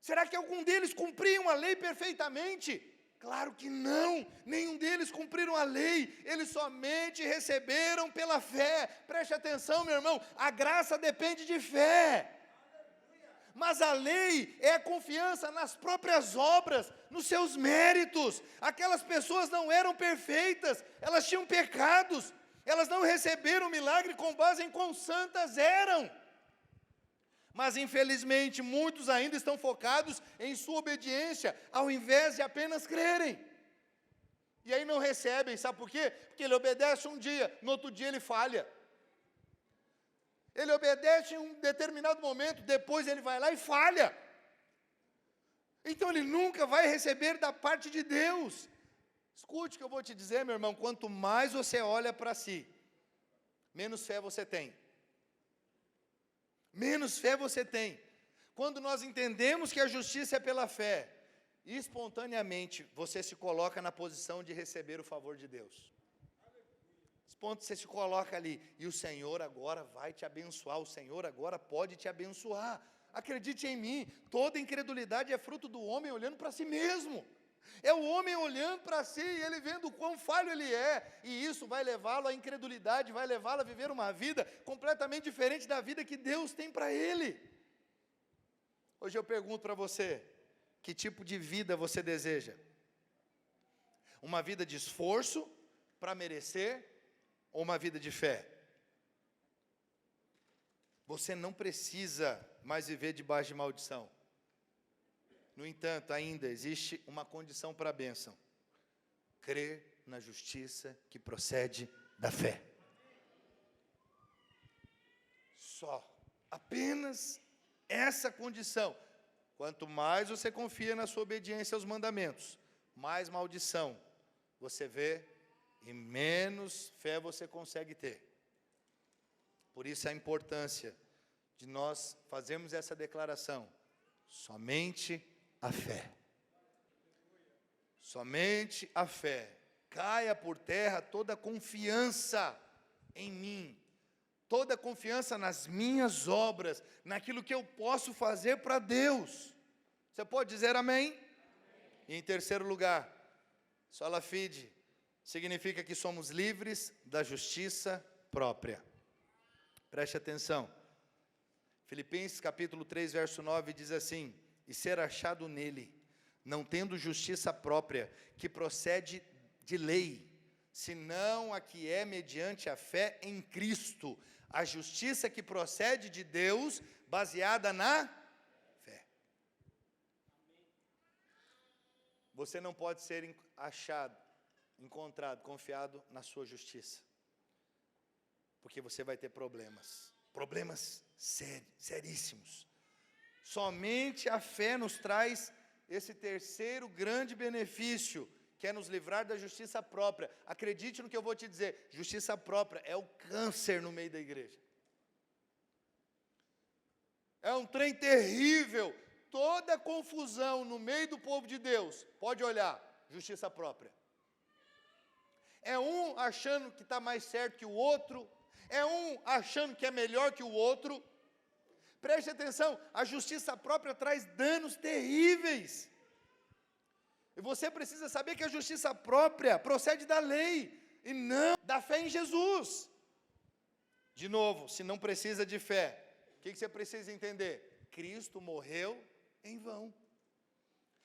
Será que algum deles cumpriam a lei perfeitamente? Claro que não, nenhum deles cumpriram a lei, eles somente receberam pela fé. Preste atenção, meu irmão, a graça depende de fé. Mas a lei é a confiança nas próprias obras, nos seus méritos. Aquelas pessoas não eram perfeitas, elas tinham pecados, elas não receberam o milagre com base em quão santas eram. Mas infelizmente muitos ainda estão focados em sua obediência, ao invés de apenas crerem. E aí não recebem, sabe por quê? Porque ele obedece um dia, no outro dia ele falha. Ele obedece em um determinado momento, depois ele vai lá e falha. Então ele nunca vai receber da parte de Deus. Escute o que eu vou te dizer, meu irmão, quanto mais você olha para si, menos fé você tem. Menos fé você tem. Quando nós entendemos que a justiça é pela fé, espontaneamente você se coloca na posição de receber o favor de Deus. Ponto, você se coloca ali, e o Senhor agora vai te abençoar, o Senhor agora pode te abençoar. Acredite em mim, toda incredulidade é fruto do homem olhando para si mesmo. É o homem olhando para si, e ele vendo o quão falho ele é, e isso vai levá-lo à incredulidade, vai levá-lo a viver uma vida completamente diferente da vida que Deus tem para ele. Hoje eu pergunto para você, que tipo de vida você deseja? Uma vida de esforço para merecer, ou uma vida de fé? Você não precisa mais viver debaixo de maldição. No entanto, ainda existe uma condição para a bênção: crer na justiça que procede da fé. Só, apenas essa condição. Quanto mais você confia na sua obediência aos mandamentos, mais maldição você vê e menos fé você consegue ter. Por isso a importância de nós fazermos essa declaração: somente a fé. Somente a fé. Caia por terra toda confiança em mim, toda confiança nas minhas obras, naquilo que eu posso fazer para Deus. Você pode dizer amém? Amém. E em terceiro lugar, sola fide significa que somos livres da justiça própria. Preste atenção. Filipenses capítulo 3, verso 9 diz assim: e ser achado nele, não tendo justiça própria, que procede de lei, senão a que é mediante a fé em Cristo, a justiça que procede de Deus, baseada na fé. Você não pode ser achado, encontrado, confiado na sua justiça, porque você vai ter problemas seríssimos. Somente a fé nos traz esse terceiro grande benefício, que é nos livrar da justiça própria. Acredite no que eu vou te dizer, justiça própria é o câncer no meio da igreja. É um trem terrível, toda confusão no meio do povo de Deus, pode olhar, justiça própria. É um achando que está mais certo que o outro, é um achando que é melhor que o outro. Preste atenção, a justiça própria traz danos terríveis. E você precisa saber que a justiça própria procede da lei, e não da fé em Jesus. De novo, se não precisa de fé, o que você precisa entender? Cristo morreu em vão.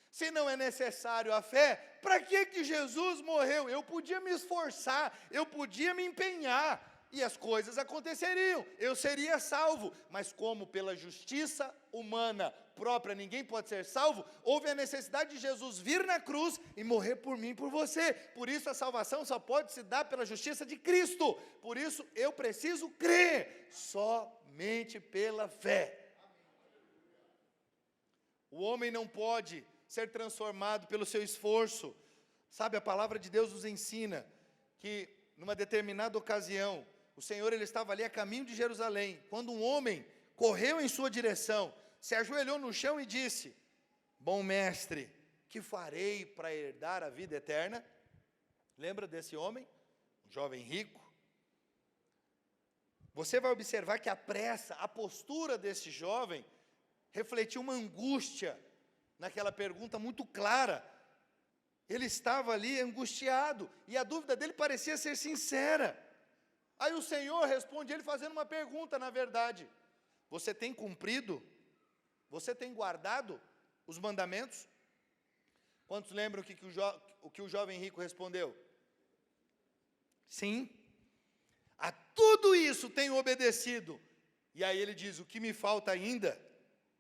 Se não é necessário a fé, para que Jesus morreu? Eu podia me esforçar, eu podia me empenhar, e as coisas aconteceriam, eu seria salvo. Mas como pela justiça humana própria ninguém pode ser salvo, houve a necessidade de Jesus vir na cruz e morrer por mim e por você. Por isso a salvação só pode se dar pela justiça de Cristo. Por isso eu preciso crer somente pela fé. O homem não pode ser transformado pelo seu esforço. Sabe, a palavra de Deus nos ensina que numa determinada ocasião, o Senhor ele estava ali a caminho de Jerusalém, quando um homem correu em sua direção, se ajoelhou no chão e disse: bom mestre, que farei para herdar a vida eterna? Lembra desse homem, um jovem rico? Você vai observar que a pressa, a postura desse jovem, refletiu uma angústia naquela pergunta muito clara. Ele estava ali angustiado, e a dúvida dele parecia ser sincera. Aí o Senhor responde ele fazendo uma pergunta, na verdade: você tem cumprido? Você tem guardado os mandamentos? Quantos lembram o que o jovem rico respondeu? Sim, a tudo isso tenho obedecido. E aí ele diz: o que me falta ainda?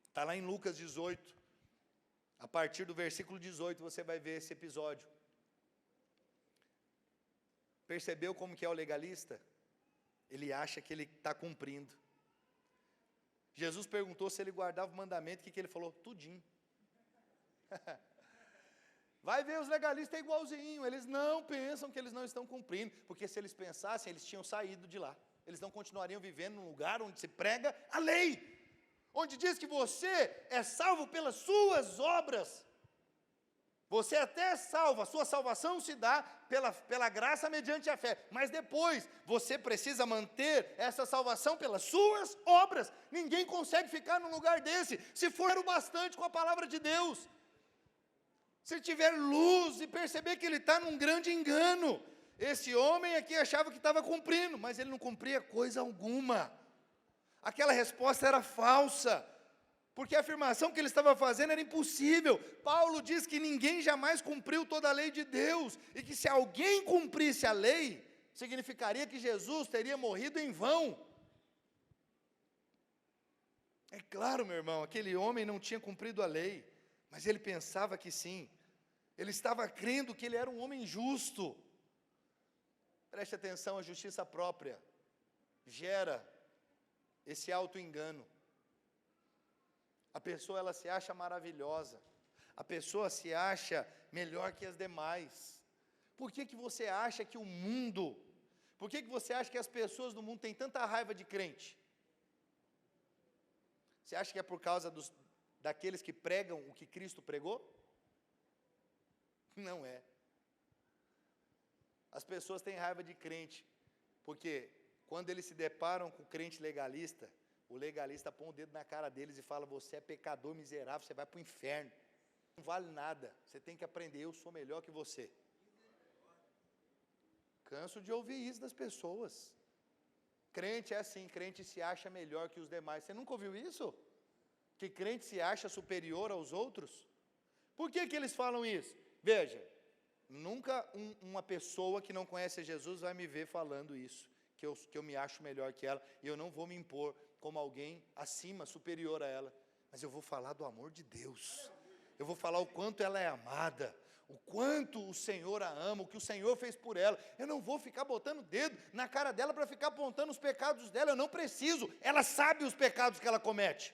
Está lá em Lucas 18, a partir do versículo 18 você vai ver esse episódio. Percebeu como que é o legalista? Ele acha que ele está cumprindo. Jesus perguntou se ele guardava o mandamento, o que ele falou? Tudinho. Vai ver, os legalistas é igualzinho, eles não pensam que eles não estão cumprindo, porque se eles pensassem, eles tinham saído de lá, eles não continuariam vivendo num lugar onde se prega a lei, onde diz que você é salvo pelas suas obras. Você até é salvo, a sua salvação se dá pela graça mediante a fé, mas depois você precisa manter essa salvação pelas suas obras. Ninguém consegue ficar num lugar desse, se for o bastante com a palavra de Deus. Se tiver luz e perceber que ele está num grande engano. Esse homem aqui achava que estava cumprindo, mas ele não cumpria coisa alguma. Aquela resposta era falsa, porque a afirmação que ele estava fazendo era impossível. Paulo diz que ninguém jamais cumpriu toda a lei de Deus, e que se alguém cumprisse a lei, significaria que Jesus teria morrido em vão. É claro, meu irmão, aquele homem não tinha cumprido a lei, mas ele pensava que sim. Ele estava crendo que ele era um homem justo. Preste atenção, a justiça própria gera esse auto-engano. A pessoa, ela se acha maravilhosa. A pessoa se acha melhor que as demais. Por que você acha que o mundo, por que você acha que as pessoas do mundo têm tanta raiva de crente? Você acha que é por causa daqueles que pregam o que Cristo pregou? Não é. As pessoas têm raiva de crente, porque quando eles se deparam com o crente legalista, o legalista põe o dedo na cara deles e fala: você é pecador miserável, você vai para o inferno, não vale nada, você tem que aprender, eu sou melhor que você. Canso de ouvir isso das pessoas. Crente é assim, crente se acha melhor que os demais. Você nunca ouviu isso? Que crente se acha superior aos outros? Por que eles falam isso? Veja, nunca uma pessoa que não conhece Jesus vai me ver falando isso, que eu me acho melhor que ela, e eu não vou me impor como alguém acima, superior a ela, mas eu vou falar do amor de Deus, eu vou falar o quanto ela é amada, o quanto o Senhor a ama, o que o Senhor fez por ela. Eu não vou ficar botando o dedo na cara dela para ficar apontando os pecados dela, eu não preciso, ela sabe os pecados que ela comete.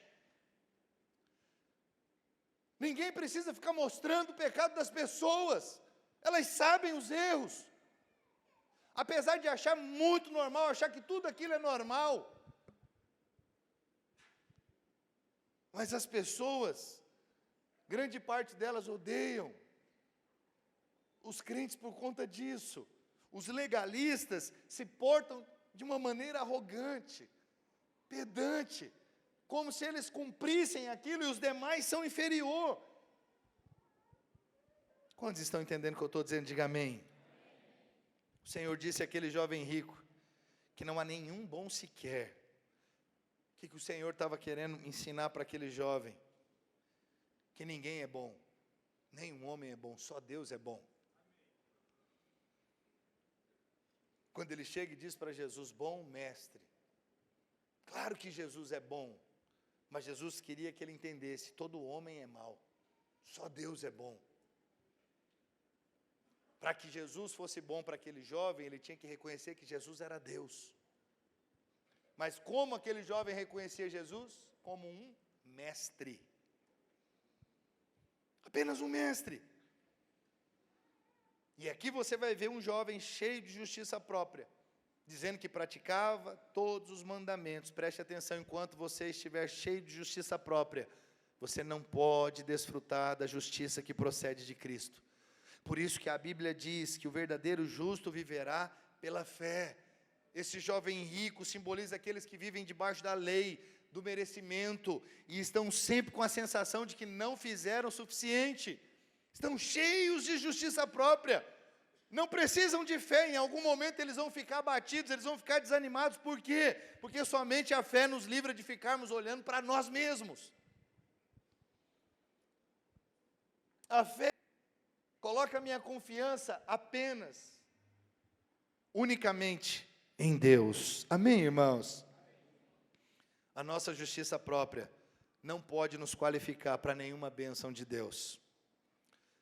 Ninguém precisa ficar mostrando o pecado das pessoas, elas sabem os erros, apesar de achar muito normal, achar que tudo aquilo é normal, mas as pessoas, grande parte delas odeiam os crentes por conta disso. Os legalistas se portam de uma maneira arrogante, pedante, como se eles cumprissem aquilo e os demais são inferior. Quantos estão entendendo o que eu estou dizendo? Diga amém. O Senhor disse àquele jovem rico que não há nenhum bom sequer. O que o Senhor estava querendo ensinar para aquele jovem? Que ninguém é bom, nenhum homem é bom, só Deus é bom. Quando ele chega e diz para Jesus: bom mestre. Claro que Jesus é bom, mas Jesus queria que ele entendesse: todo homem é mau, só Deus é bom. Para que Jesus fosse bom para aquele jovem, ele tinha que reconhecer que Jesus era Deus. Mas como aquele jovem reconhecia Jesus? Como um mestre. Apenas um mestre. E aqui você vai ver um jovem cheio de justiça própria, dizendo que praticava todos os mandamentos. Preste atenção, enquanto você estiver cheio de justiça própria, você não pode desfrutar da justiça que procede de Cristo. Por isso que a Bíblia diz que o verdadeiro justo viverá pela fé. Esse jovem rico simboliza aqueles que vivem debaixo da lei, do merecimento, e estão sempre com a sensação de que não fizeram o suficiente. Estão cheios de justiça própria. Não precisam de fé, em algum momento eles vão ficar abatidos, eles vão ficar desanimados. Por quê? Porque somente a fé nos livra de ficarmos olhando para nós mesmos. A fé coloca a minha confiança apenas, unicamente em Deus. Amém, irmãos? A nossa justiça própria não pode nos qualificar para nenhuma bênção de Deus.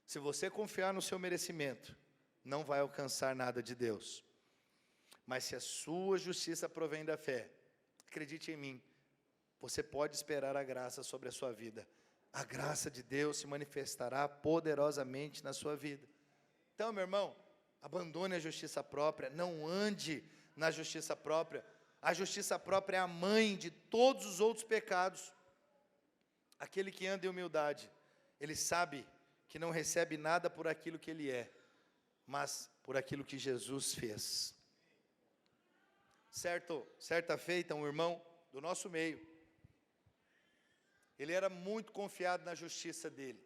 Se você confiar no seu merecimento, não vai alcançar nada de Deus. Mas se a sua justiça provém da fé, acredite em mim, você pode esperar a graça sobre a sua vida. A graça de Deus se manifestará poderosamente na sua vida. Então, meu irmão, abandone a justiça própria, não ande na justiça própria. A justiça própria é a mãe de todos os outros pecados. Aquele que anda em humildade, ele sabe que não recebe nada por aquilo que ele é, mas por aquilo que Jesus fez. Certa feita, um irmão do nosso meio, ele era muito confiado na justiça dele.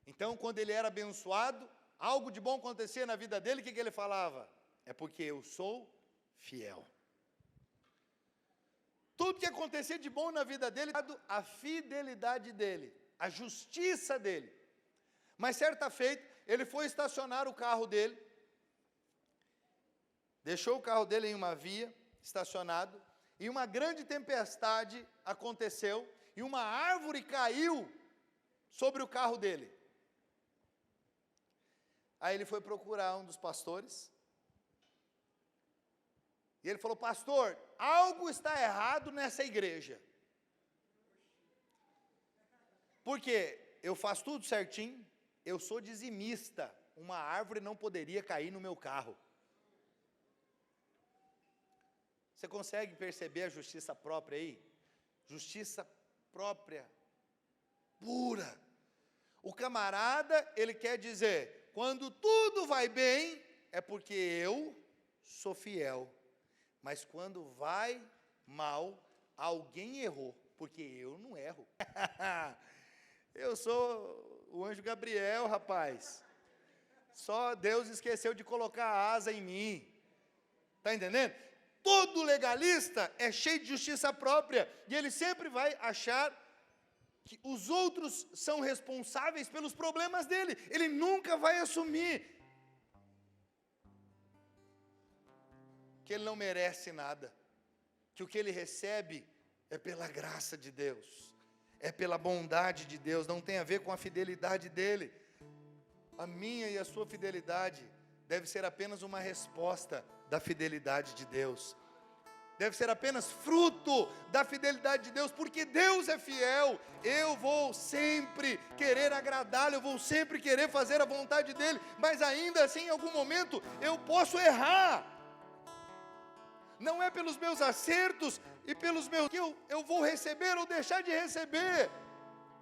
Então, quando ele era abençoado, algo de bom acontecia na vida dele, o que ele falava? É porque eu sou fiel. Tudo que acontecia de bom na vida dele, a fidelidade dele, a justiça dele. Mas certa feita, ele foi estacionar o carro dele, deixou o carro dele em uma via, estacionado, e uma grande tempestade aconteceu, e uma árvore caiu sobre o carro dele. Aí ele foi procurar um dos pastores, e ele falou: pastor, algo está errado nessa igreja. Porque eu faço tudo certinho, eu sou dizimista, uma árvore não poderia cair no meu carro. Você consegue perceber a justiça própria aí? Justiça própria, pura. O camarada, ele quer dizer, quando tudo vai bem, é porque eu sou fiel. Mas quando vai mal, alguém errou, porque eu não erro. Eu sou o anjo Gabriel, rapaz. Só Deus esqueceu de colocar a asa em mim. Está entendendo? Todo legalista é cheio de justiça própria, e ele sempre vai achar que os outros são responsáveis pelos problemas dele. Ele nunca vai assumir que ele não merece nada, que o que ele recebe é pela graça de Deus, é pela bondade de Deus, não tem a ver com a fidelidade dele. A minha e a sua fidelidade deve ser apenas uma resposta da fidelidade de Deus, deve ser apenas fruto da fidelidade de Deus, porque Deus é fiel. Eu vou sempre querer agradá-lo, eu vou sempre querer fazer a vontade dele, mas ainda assim, em algum momento, eu posso errar. Não é pelos meus acertos e pelos meus que eu vou receber ou deixar de receber,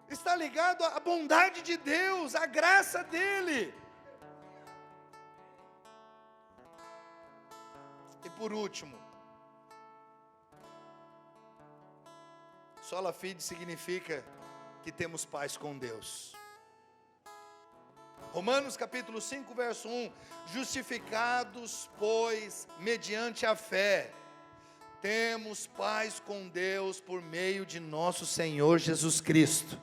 está ligado à bondade de Deus, à graça dele. E por último, sola fide significa que temos paz com Deus. Romanos capítulo 5, verso 1, justificados, pois, mediante a fé, temos paz com Deus por meio de nosso Senhor Jesus Cristo.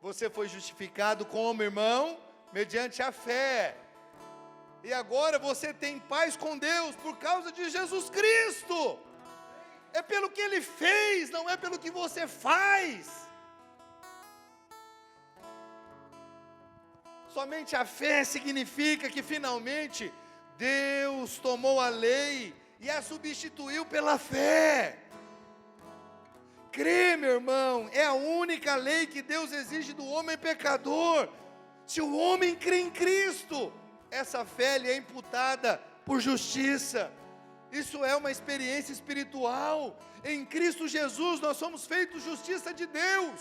Você foi justificado como, irmão? Mediante a fé. E agora você tem paz com Deus por causa de Jesus Cristo. É pelo que Ele fez, não é pelo que você faz. Somente a fé significa que finalmente Deus tomou a lei e a substituiu pela fé. Crê, meu irmão, é a única lei que Deus exige do homem pecador. Se o homem crê em Cristo, essa fé lhe é imputada por justiça. Isso é uma experiência espiritual. Em Cristo Jesus nós somos feitos justiça de Deus.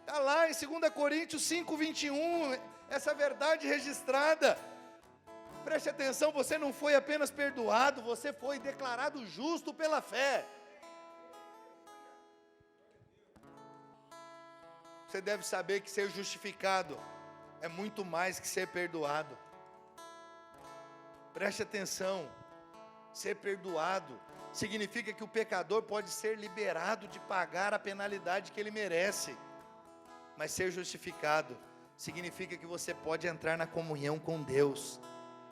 Está lá em 2 Coríntios 5:21, essa verdade registrada. Preste atenção, você não foi apenas perdoado, você foi declarado justo pela fé. Você deve saber que ser justificado é muito mais que ser perdoado. Preste atenção, ser perdoado significa que o pecador pode ser liberado de pagar a penalidade que ele merece. Mas ser justificado significa que você pode entrar na comunhão com Deus,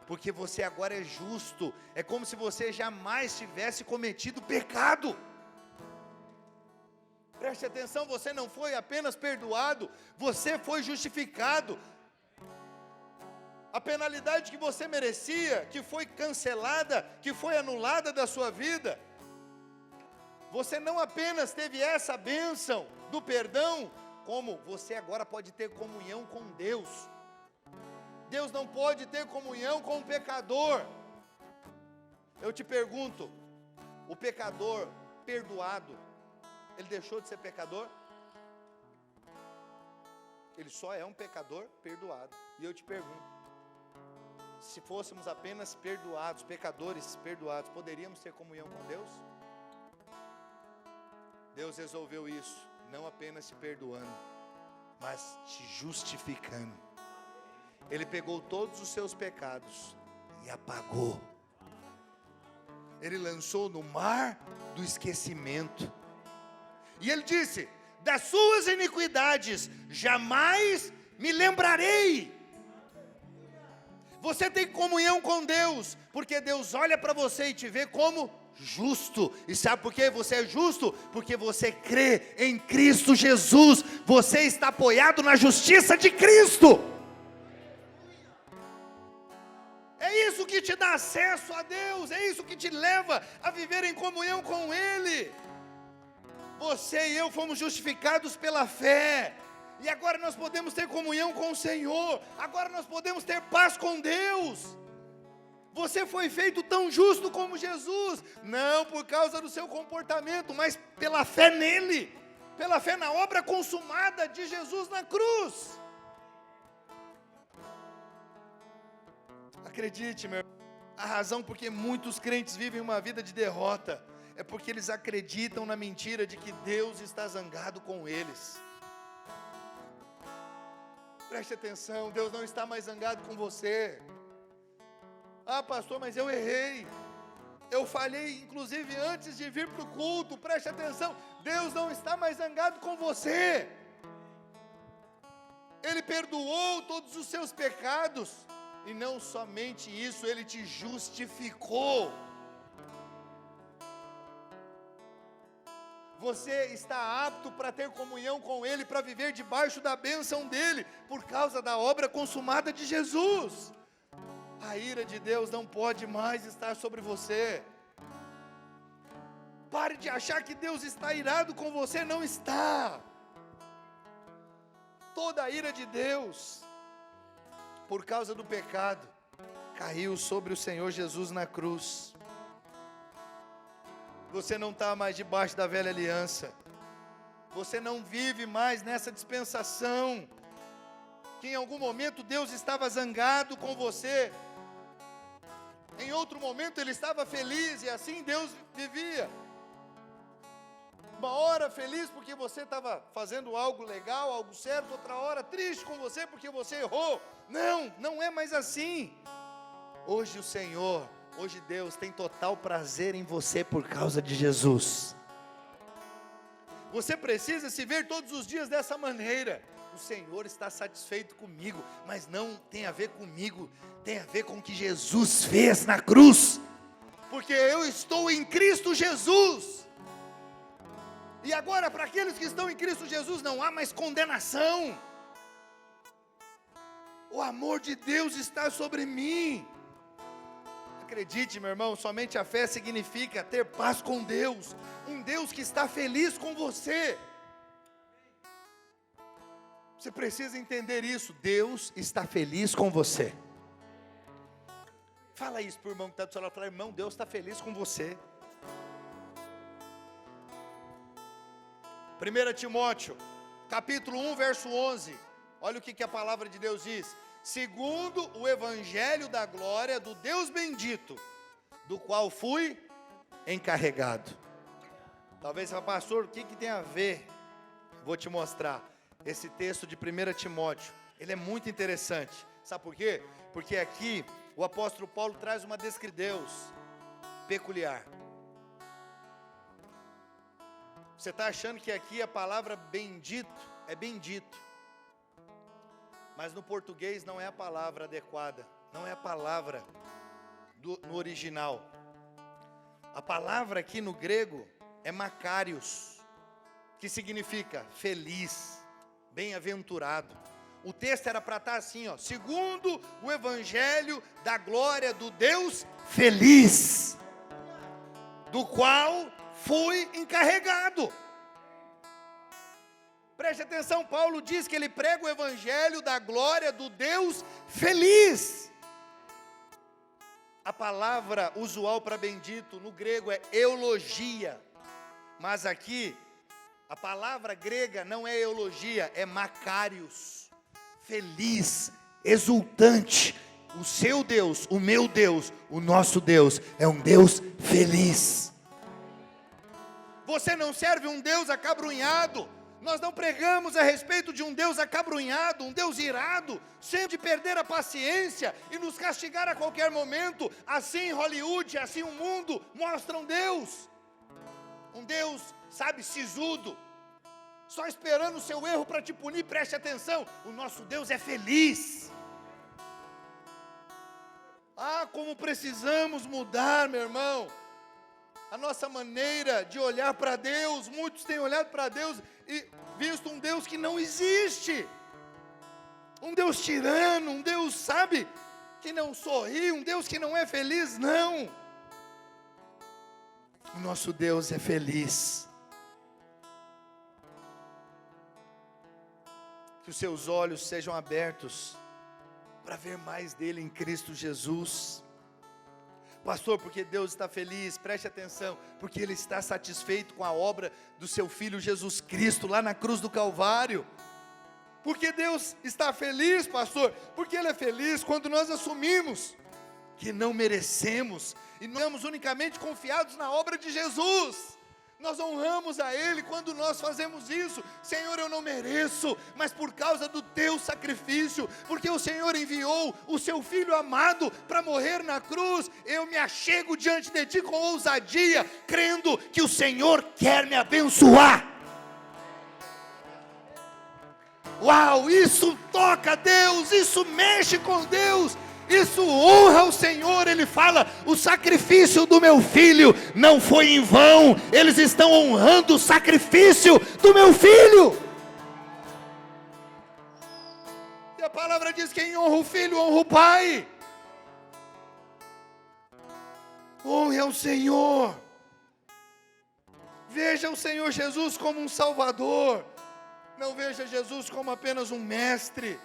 porque você agora é justo. É como se você jamais tivesse cometido pecado. Preste atenção, você não foi apenas perdoado, você foi justificado. A penalidade que você merecia, que foi cancelada, que foi anulada da sua vida, você não apenas teve essa bênção do perdão, como você agora pode ter comunhão com Deus. Deus não pode ter comunhão com o pecador. Eu te pergunto, o pecador perdoado, ele deixou de ser pecador? Ele só é um pecador perdoado. E eu te pergunto, se fôssemos apenas perdoados, pecadores perdoados, poderíamos ter comunhão com Deus? Deus resolveu isso, não apenas te perdoando, mas te justificando. Ele pegou todos os seus pecados e apagou. Ele lançou no mar do esquecimento. E ele disse: das suas iniquidades jamais me lembrarei. Você tem comunhão com Deus, porque Deus olha para você e te vê como justo. E sabe por que você é justo? Porque você crê em Cristo Jesus. Você está apoiado na justiça de Cristo. É isso que te dá acesso a Deus, é isso que te leva a viver em comunhão com Ele. Você e eu fomos justificados pela fé, e agora nós podemos ter comunhão com o Senhor, agora nós podemos ter paz com Deus. Você foi feito tão justo como Jesus, não por causa do seu comportamento, mas pela fé nele, pela fé na obra consumada de Jesus na cruz. Acredite, meu irmão, a razão por que muitos crentes vivem uma vida de derrota é porque eles acreditam na mentira de que Deus está zangado com eles. Preste atenção, Deus não está mais zangado com você. Ah, pastor, mas eu errei, eu falhei inclusive antes de vir para o culto. Preste atenção, Deus não está mais zangado com você. Ele perdoou todos os seus pecados, e não somente isso, Ele te justificou. Você está apto para ter comunhão com Ele, para viver debaixo da bênção dEle, por causa da obra consumada de Jesus. A ira de Deus não pode mais estar sobre você. Pare de achar que Deus está irado com você, não está. Toda a ira de Deus, por causa do pecado, caiu sobre o Senhor Jesus na cruz. Você não está mais debaixo da velha aliança. Você não vive mais nessa dispensação, que em algum momento Deus estava zangado com você, em outro momento Ele estava feliz, e assim Deus vivia. Uma hora feliz porque você estava fazendo algo legal, algo certo, outra hora triste com você porque você errou. Não, não é mais assim. Hoje o Senhor, hoje Deus tem total prazer em você por causa de Jesus. Você precisa se ver todos os dias dessa maneira. O Senhor está satisfeito comigo, mas não tem a ver comigo, tem a ver com o que Jesus fez na cruz, porque eu estou em Cristo Jesus. E agora, para aqueles que estão em Cristo Jesus, não há mais condenação. O amor de Deus está sobre mim. Acredite, meu irmão, somente a fé significa ter paz com Deus, um Deus que está feliz com você. Você precisa entender isso, Deus está feliz com você. Fala isso para o irmão que está do seu lado. Fala, irmão, Deus está feliz com você. 1 Timóteo, capítulo 1, verso 11. Olha o que a palavra de Deus diz. Segundo o evangelho da glória do Deus bendito, do qual fui encarregado. Talvez você fale, pastor, o que tem a ver? Vou te mostrar. Esse texto de 1 Timóteo, ele é muito interessante. Sabe por quê? Porque aqui o apóstolo Paulo traz uma descrição de Deus peculiar. Você está achando que aqui a palavra bendito é bendito. Mas no português não é a palavra adequada. Não é a palavra no original. A palavra aqui no grego é makarios, que significa feliz, bem-aventurado. O texto era para estar assim, ó, segundo o evangelho da glória do Deus feliz, do qual fui encarregado. Preste atenção, Paulo diz que ele prega o evangelho da glória do Deus feliz. A palavra usual para bendito no grego é eulogia, mas aqui a palavra grega não é eulogia, é makarios, feliz, exultante. O seu Deus, o meu Deus, o nosso Deus é um Deus feliz. Você não serve um Deus acabrunhado. Nós não pregamos a respeito de um Deus acabrunhado, um Deus irado, sempre de perder a paciência e nos castigar a qualquer momento. Assim Hollywood, assim o mundo mostram Deus. Um Deus, sabe, sisudo, só esperando o seu erro para te punir. Preste atenção, o nosso Deus é feliz. Ah, como precisamos mudar, meu irmão, a nossa maneira de olhar para Deus. Muitos têm olhado para Deus e visto um Deus que não existe, um Deus tirano, um Deus, sabe, que não sorri, um Deus que não é feliz. Não, o nosso Deus é feliz. Que os seus olhos sejam abertos para ver mais dele em Cristo Jesus. Pastor, porque Deus está feliz? Preste atenção, porque Ele está satisfeito com a obra do seu Filho Jesus Cristo, lá na cruz do Calvário. Porque Deus está feliz, pastor? Porque Ele é feliz quando nós assumimos que não merecemos, e nós estamos unicamente confiados na obra de Jesus. Nós honramos a Ele quando nós fazemos isso. Senhor, eu não mereço, mas por causa do Teu sacrifício, porque o Senhor enviou o Seu Filho amado para morrer na cruz, eu me achego diante de Ti com ousadia, crendo que o Senhor quer me abençoar. Uau, isso toca Deus, isso mexe com Deus, isso honra o Senhor. Ele fala, o sacrifício do meu filho não foi em vão, eles estão honrando o sacrifício do meu filho. E a palavra diz, quem honra o filho, honra o pai. Honre ao Senhor. Veja o Senhor Jesus como um salvador, não veja Jesus como apenas um mestre,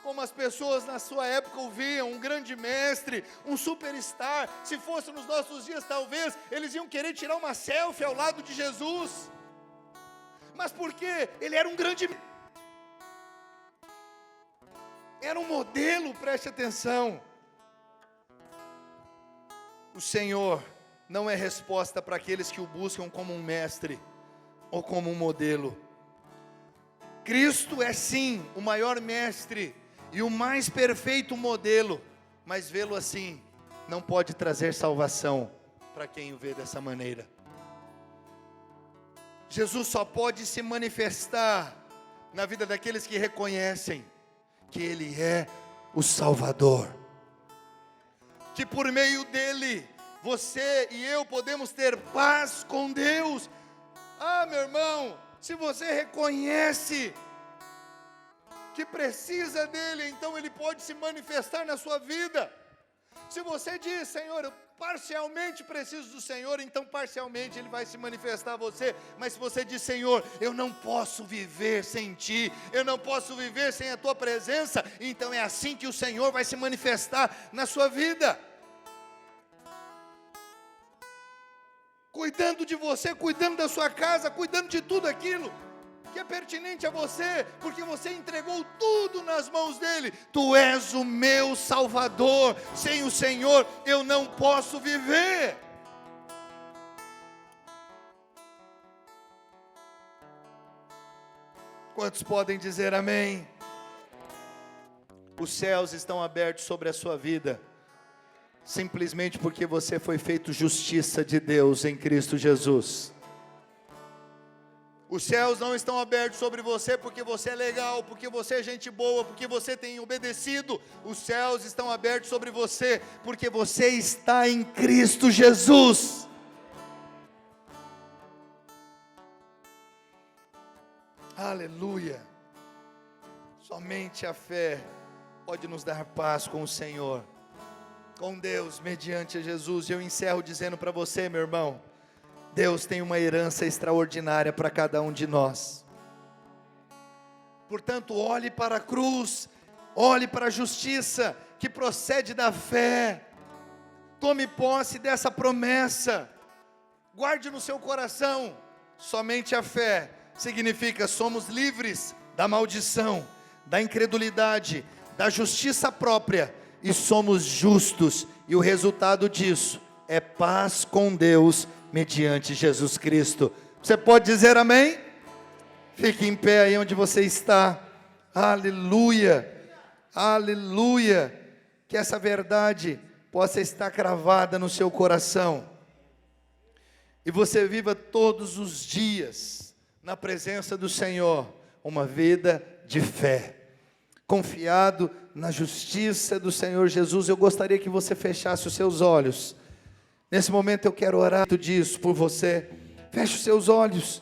como as pessoas na sua época o viam, um grande mestre, um superstar. Se fosse nos nossos dias, talvez eles iam querer tirar uma selfie ao lado de Jesus. Mas por quê? Ele era um grande, era um modelo. Preste atenção, o Senhor não é resposta para aqueles que o buscam como um mestre ou como um modelo. Cristo é sim o maior mestre e o mais perfeito modelo, mas vê-lo assim não pode trazer salvação para quem o vê dessa maneira. Jesus só pode se manifestar na vida daqueles que reconhecem que Ele é o Salvador, que por meio dele você e eu podemos ter paz com Deus. Ah, meu irmão, se você reconhece que precisa dele, então ele pode se manifestar na sua vida. Se você diz, Senhor, eu parcialmente preciso do Senhor, então parcialmente ele vai se manifestar a você. Mas se você diz, Senhor, eu não posso viver sem ti, eu não posso viver sem a tua presença, então é assim que o Senhor vai se manifestar na sua vida. cuidando de você, cuidando da sua casa, cuidando de tudo aquilo que é pertinente a você, porque você entregou tudo nas mãos dele. Tu és o meu Salvador, sem o Senhor eu não posso viver. Quantos podem dizer amém? Os céus estão abertos sobre a sua vida, simplesmente porque você foi feito justiça de Deus em Cristo Jesus. Os céus não estão abertos sobre você porque você é legal, porque você é gente boa, porque você tem obedecido. Os céus estão abertos sobre você porque você está em Cristo Jesus. Aleluia. Somente a fé pode nos dar paz com o Senhor, com Deus, mediante Jesus. E eu encerro dizendo para você, meu irmão, Deus tem uma herança extraordinária para cada um de nós. Portanto, olhe para a cruz, olhe para a justiça que procede da fé. Tome posse dessa promessa, guarde no seu coração. Somente a fé significa somos livres da maldição, da incredulidade, da justiça própria, e somos justos, e o resultado disso é paz com Deus, mediante Jesus Cristo. Você pode dizer amém? Fique em pé aí onde você está. Aleluia, aleluia, que essa verdade possa estar cravada no seu coração, e você viva todos os dias, na presença do Senhor, uma vida de fé, confiado na justiça do Senhor Jesus. Eu gostaria que você fechasse os seus olhos. Nesse momento eu quero orar disso por você. Feche os seus olhos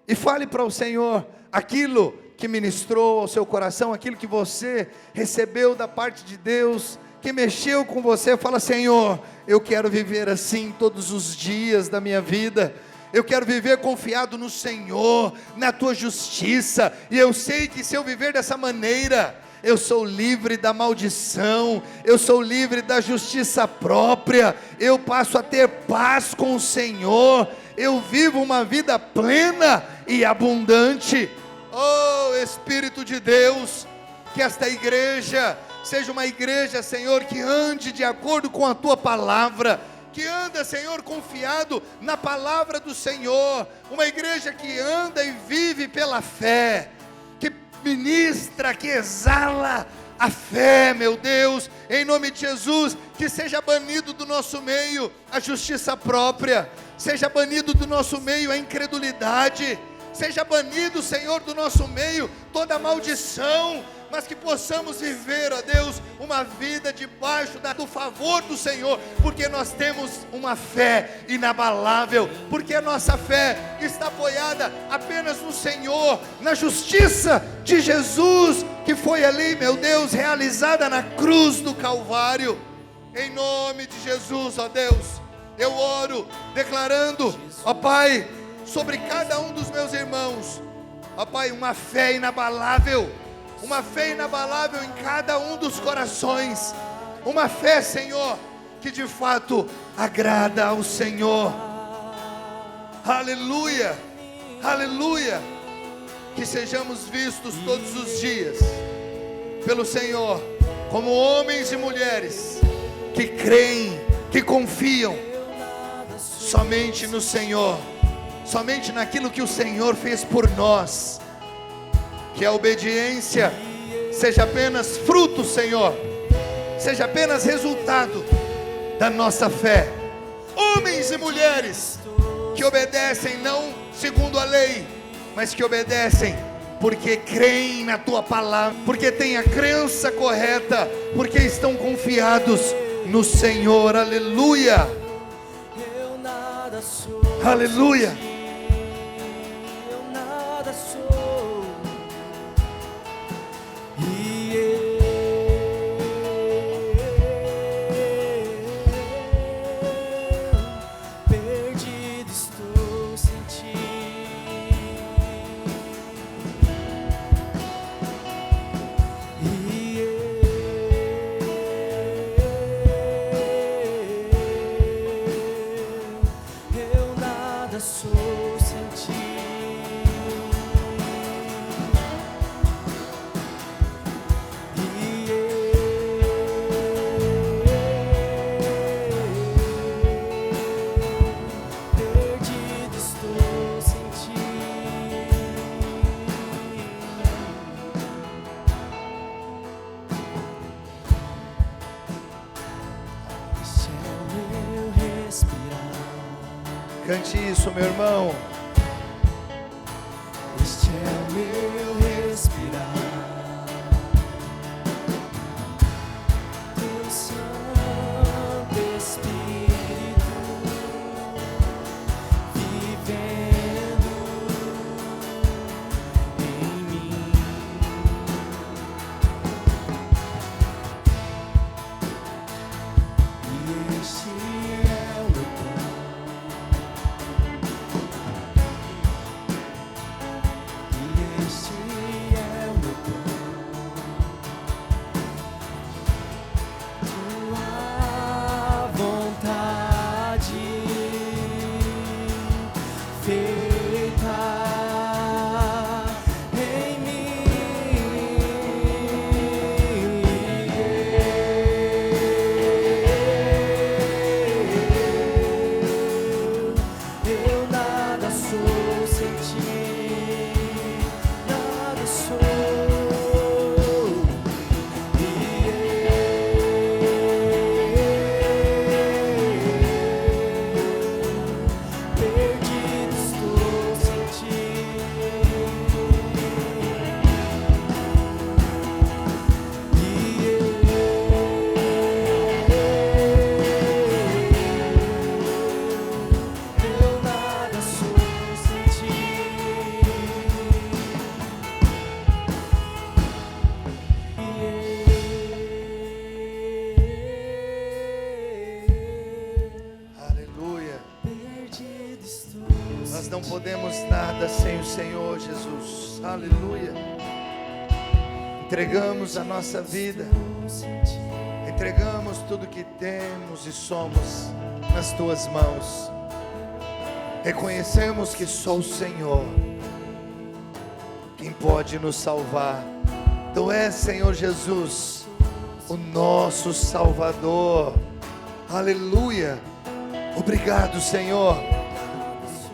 e fale para o Senhor aquilo que ministrou ao seu coração, aquilo que você recebeu da parte de Deus, que mexeu com você. Fala: Senhor, eu quero viver assim todos os dias da minha vida. Eu quero viver confiado no Senhor, na tua justiça, e eu sei que se eu viver dessa maneira, eu sou livre da maldição, eu sou livre da justiça própria, eu passo a ter paz com o Senhor, eu vivo uma vida plena e abundante. Oh Espírito de Deus, que esta igreja seja uma igreja, Senhor, que ande de acordo com a tua palavra, que anda, Senhor, confiado na palavra do Senhor, uma igreja que anda e vive pela fé, que ministra, que exala a fé, meu Deus, em nome de Jesus. Que seja banido do nosso meio a justiça própria, seja banido do nosso meio a incredulidade, seja banido, Senhor, do nosso meio toda maldição, mas que possamos viver, ó Deus, uma vida debaixo do favor do Senhor, porque nós temos uma fé inabalável, porque a nossa fé está apoiada apenas no Senhor, na justiça de Jesus, que foi ali, meu Deus, realizada na cruz do Calvário. Em nome de Jesus, ó Deus, eu oro, declarando, ó Pai, sobre cada um dos meus irmãos, ó Pai, uma fé inabalável em cada um dos corações, uma fé, Senhor, que de fato agrada ao Senhor. Aleluia, aleluia, que sejamos vistos todos os dias pelo Senhor, como homens e mulheres que creem, que confiam somente no Senhor, somente naquilo que o Senhor fez por nós. Que a obediência seja apenas fruto, Senhor, seja apenas resultado da nossa fé. Homens e mulheres que obedecem não segundo a lei, mas que obedecem porque creem na tua palavra, porque têm a crença correta, porque estão confiados no Senhor. Aleluia, aleluia. Cante isso, meu irmão.
Este é o meu respirar, teu Santo Espírito vivendo em mim. E este é o meu pão. Este é o meu pão, tua vontade feita em mim. Eu nada sou sem ti. Nada sou, perdido estou sem ti. Eu nada sou sem ti.
Aleluia.
Perdido estou.
Nós não podemos nada sem o Senhor Jesus. Aleluia. Entregamos a nossa vida, entregamos tudo que temos e somos nas tuas mãos. Reconhecemos que só o Senhor quem pode nos salvar. Tu és, Senhor Jesus, o nosso Salvador. Aleluia. Obrigado, Senhor,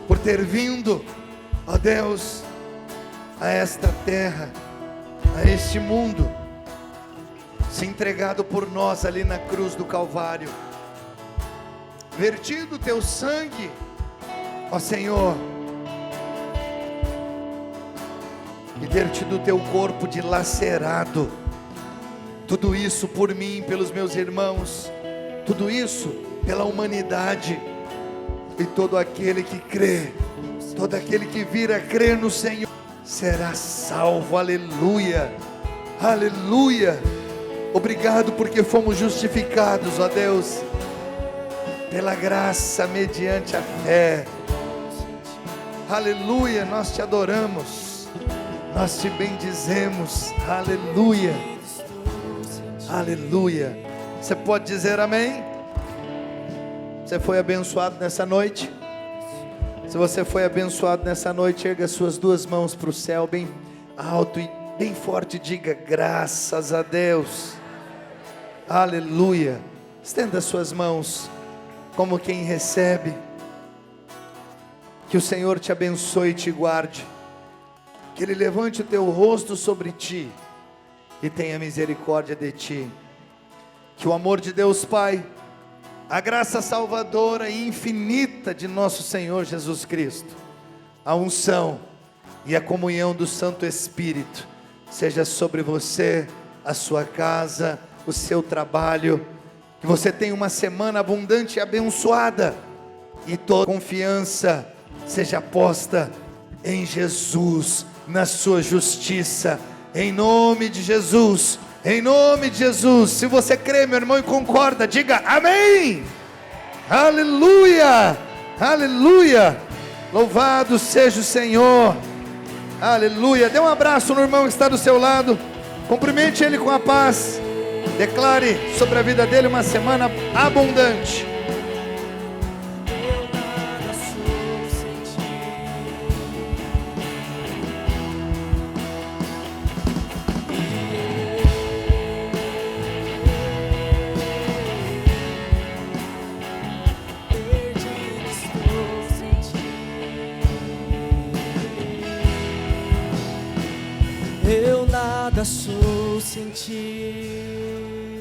por ter vindo, ó Deus, a esta terra, a este mundo, se entregado por nós ali na cruz do Calvário, vertido o teu sangue, ó Senhor, e ter tido o teu corpo dilacerado, tudo isso por mim, pelos meus irmãos, tudo isso pela humanidade, e todo aquele que crê, todo aquele que vir a crer no Senhor, será salvo. Aleluia, aleluia. Obrigado porque fomos justificados, ó Deus, pela graça mediante a fé. Aleluia, nós te adoramos, nós te bendizemos. Aleluia, aleluia. Você pode dizer amém? Você foi abençoado nessa noite? Se você foi abençoado nessa noite, erga suas duas mãos para o céu bem alto e bem forte, diga graças a Deus. Aleluia. Estenda suas mãos como quem recebe. Que o Senhor te abençoe e te guarde, que Ele levante o teu rosto sobre ti e tenha misericórdia de ti. Que o amor de Deus Pai, a graça salvadora e infinita de nosso Senhor Jesus Cristo, a unção e a comunhão do Santo Espírito seja sobre você, a sua casa, o seu trabalho. Que você tenha uma semana abundante e abençoada, e toda confiança seja posta em Jesus, na sua justiça, em nome de Jesus, em nome de Jesus. Se você crê, meu irmão, e concorda, diga amém. Aleluia, aleluia. Louvado seja o Senhor. Aleluia. Dê um abraço no irmão que está do seu lado, cumprimente ele com a paz, declare sobre a vida dele uma semana abundante.
Eu nada sou sem ti.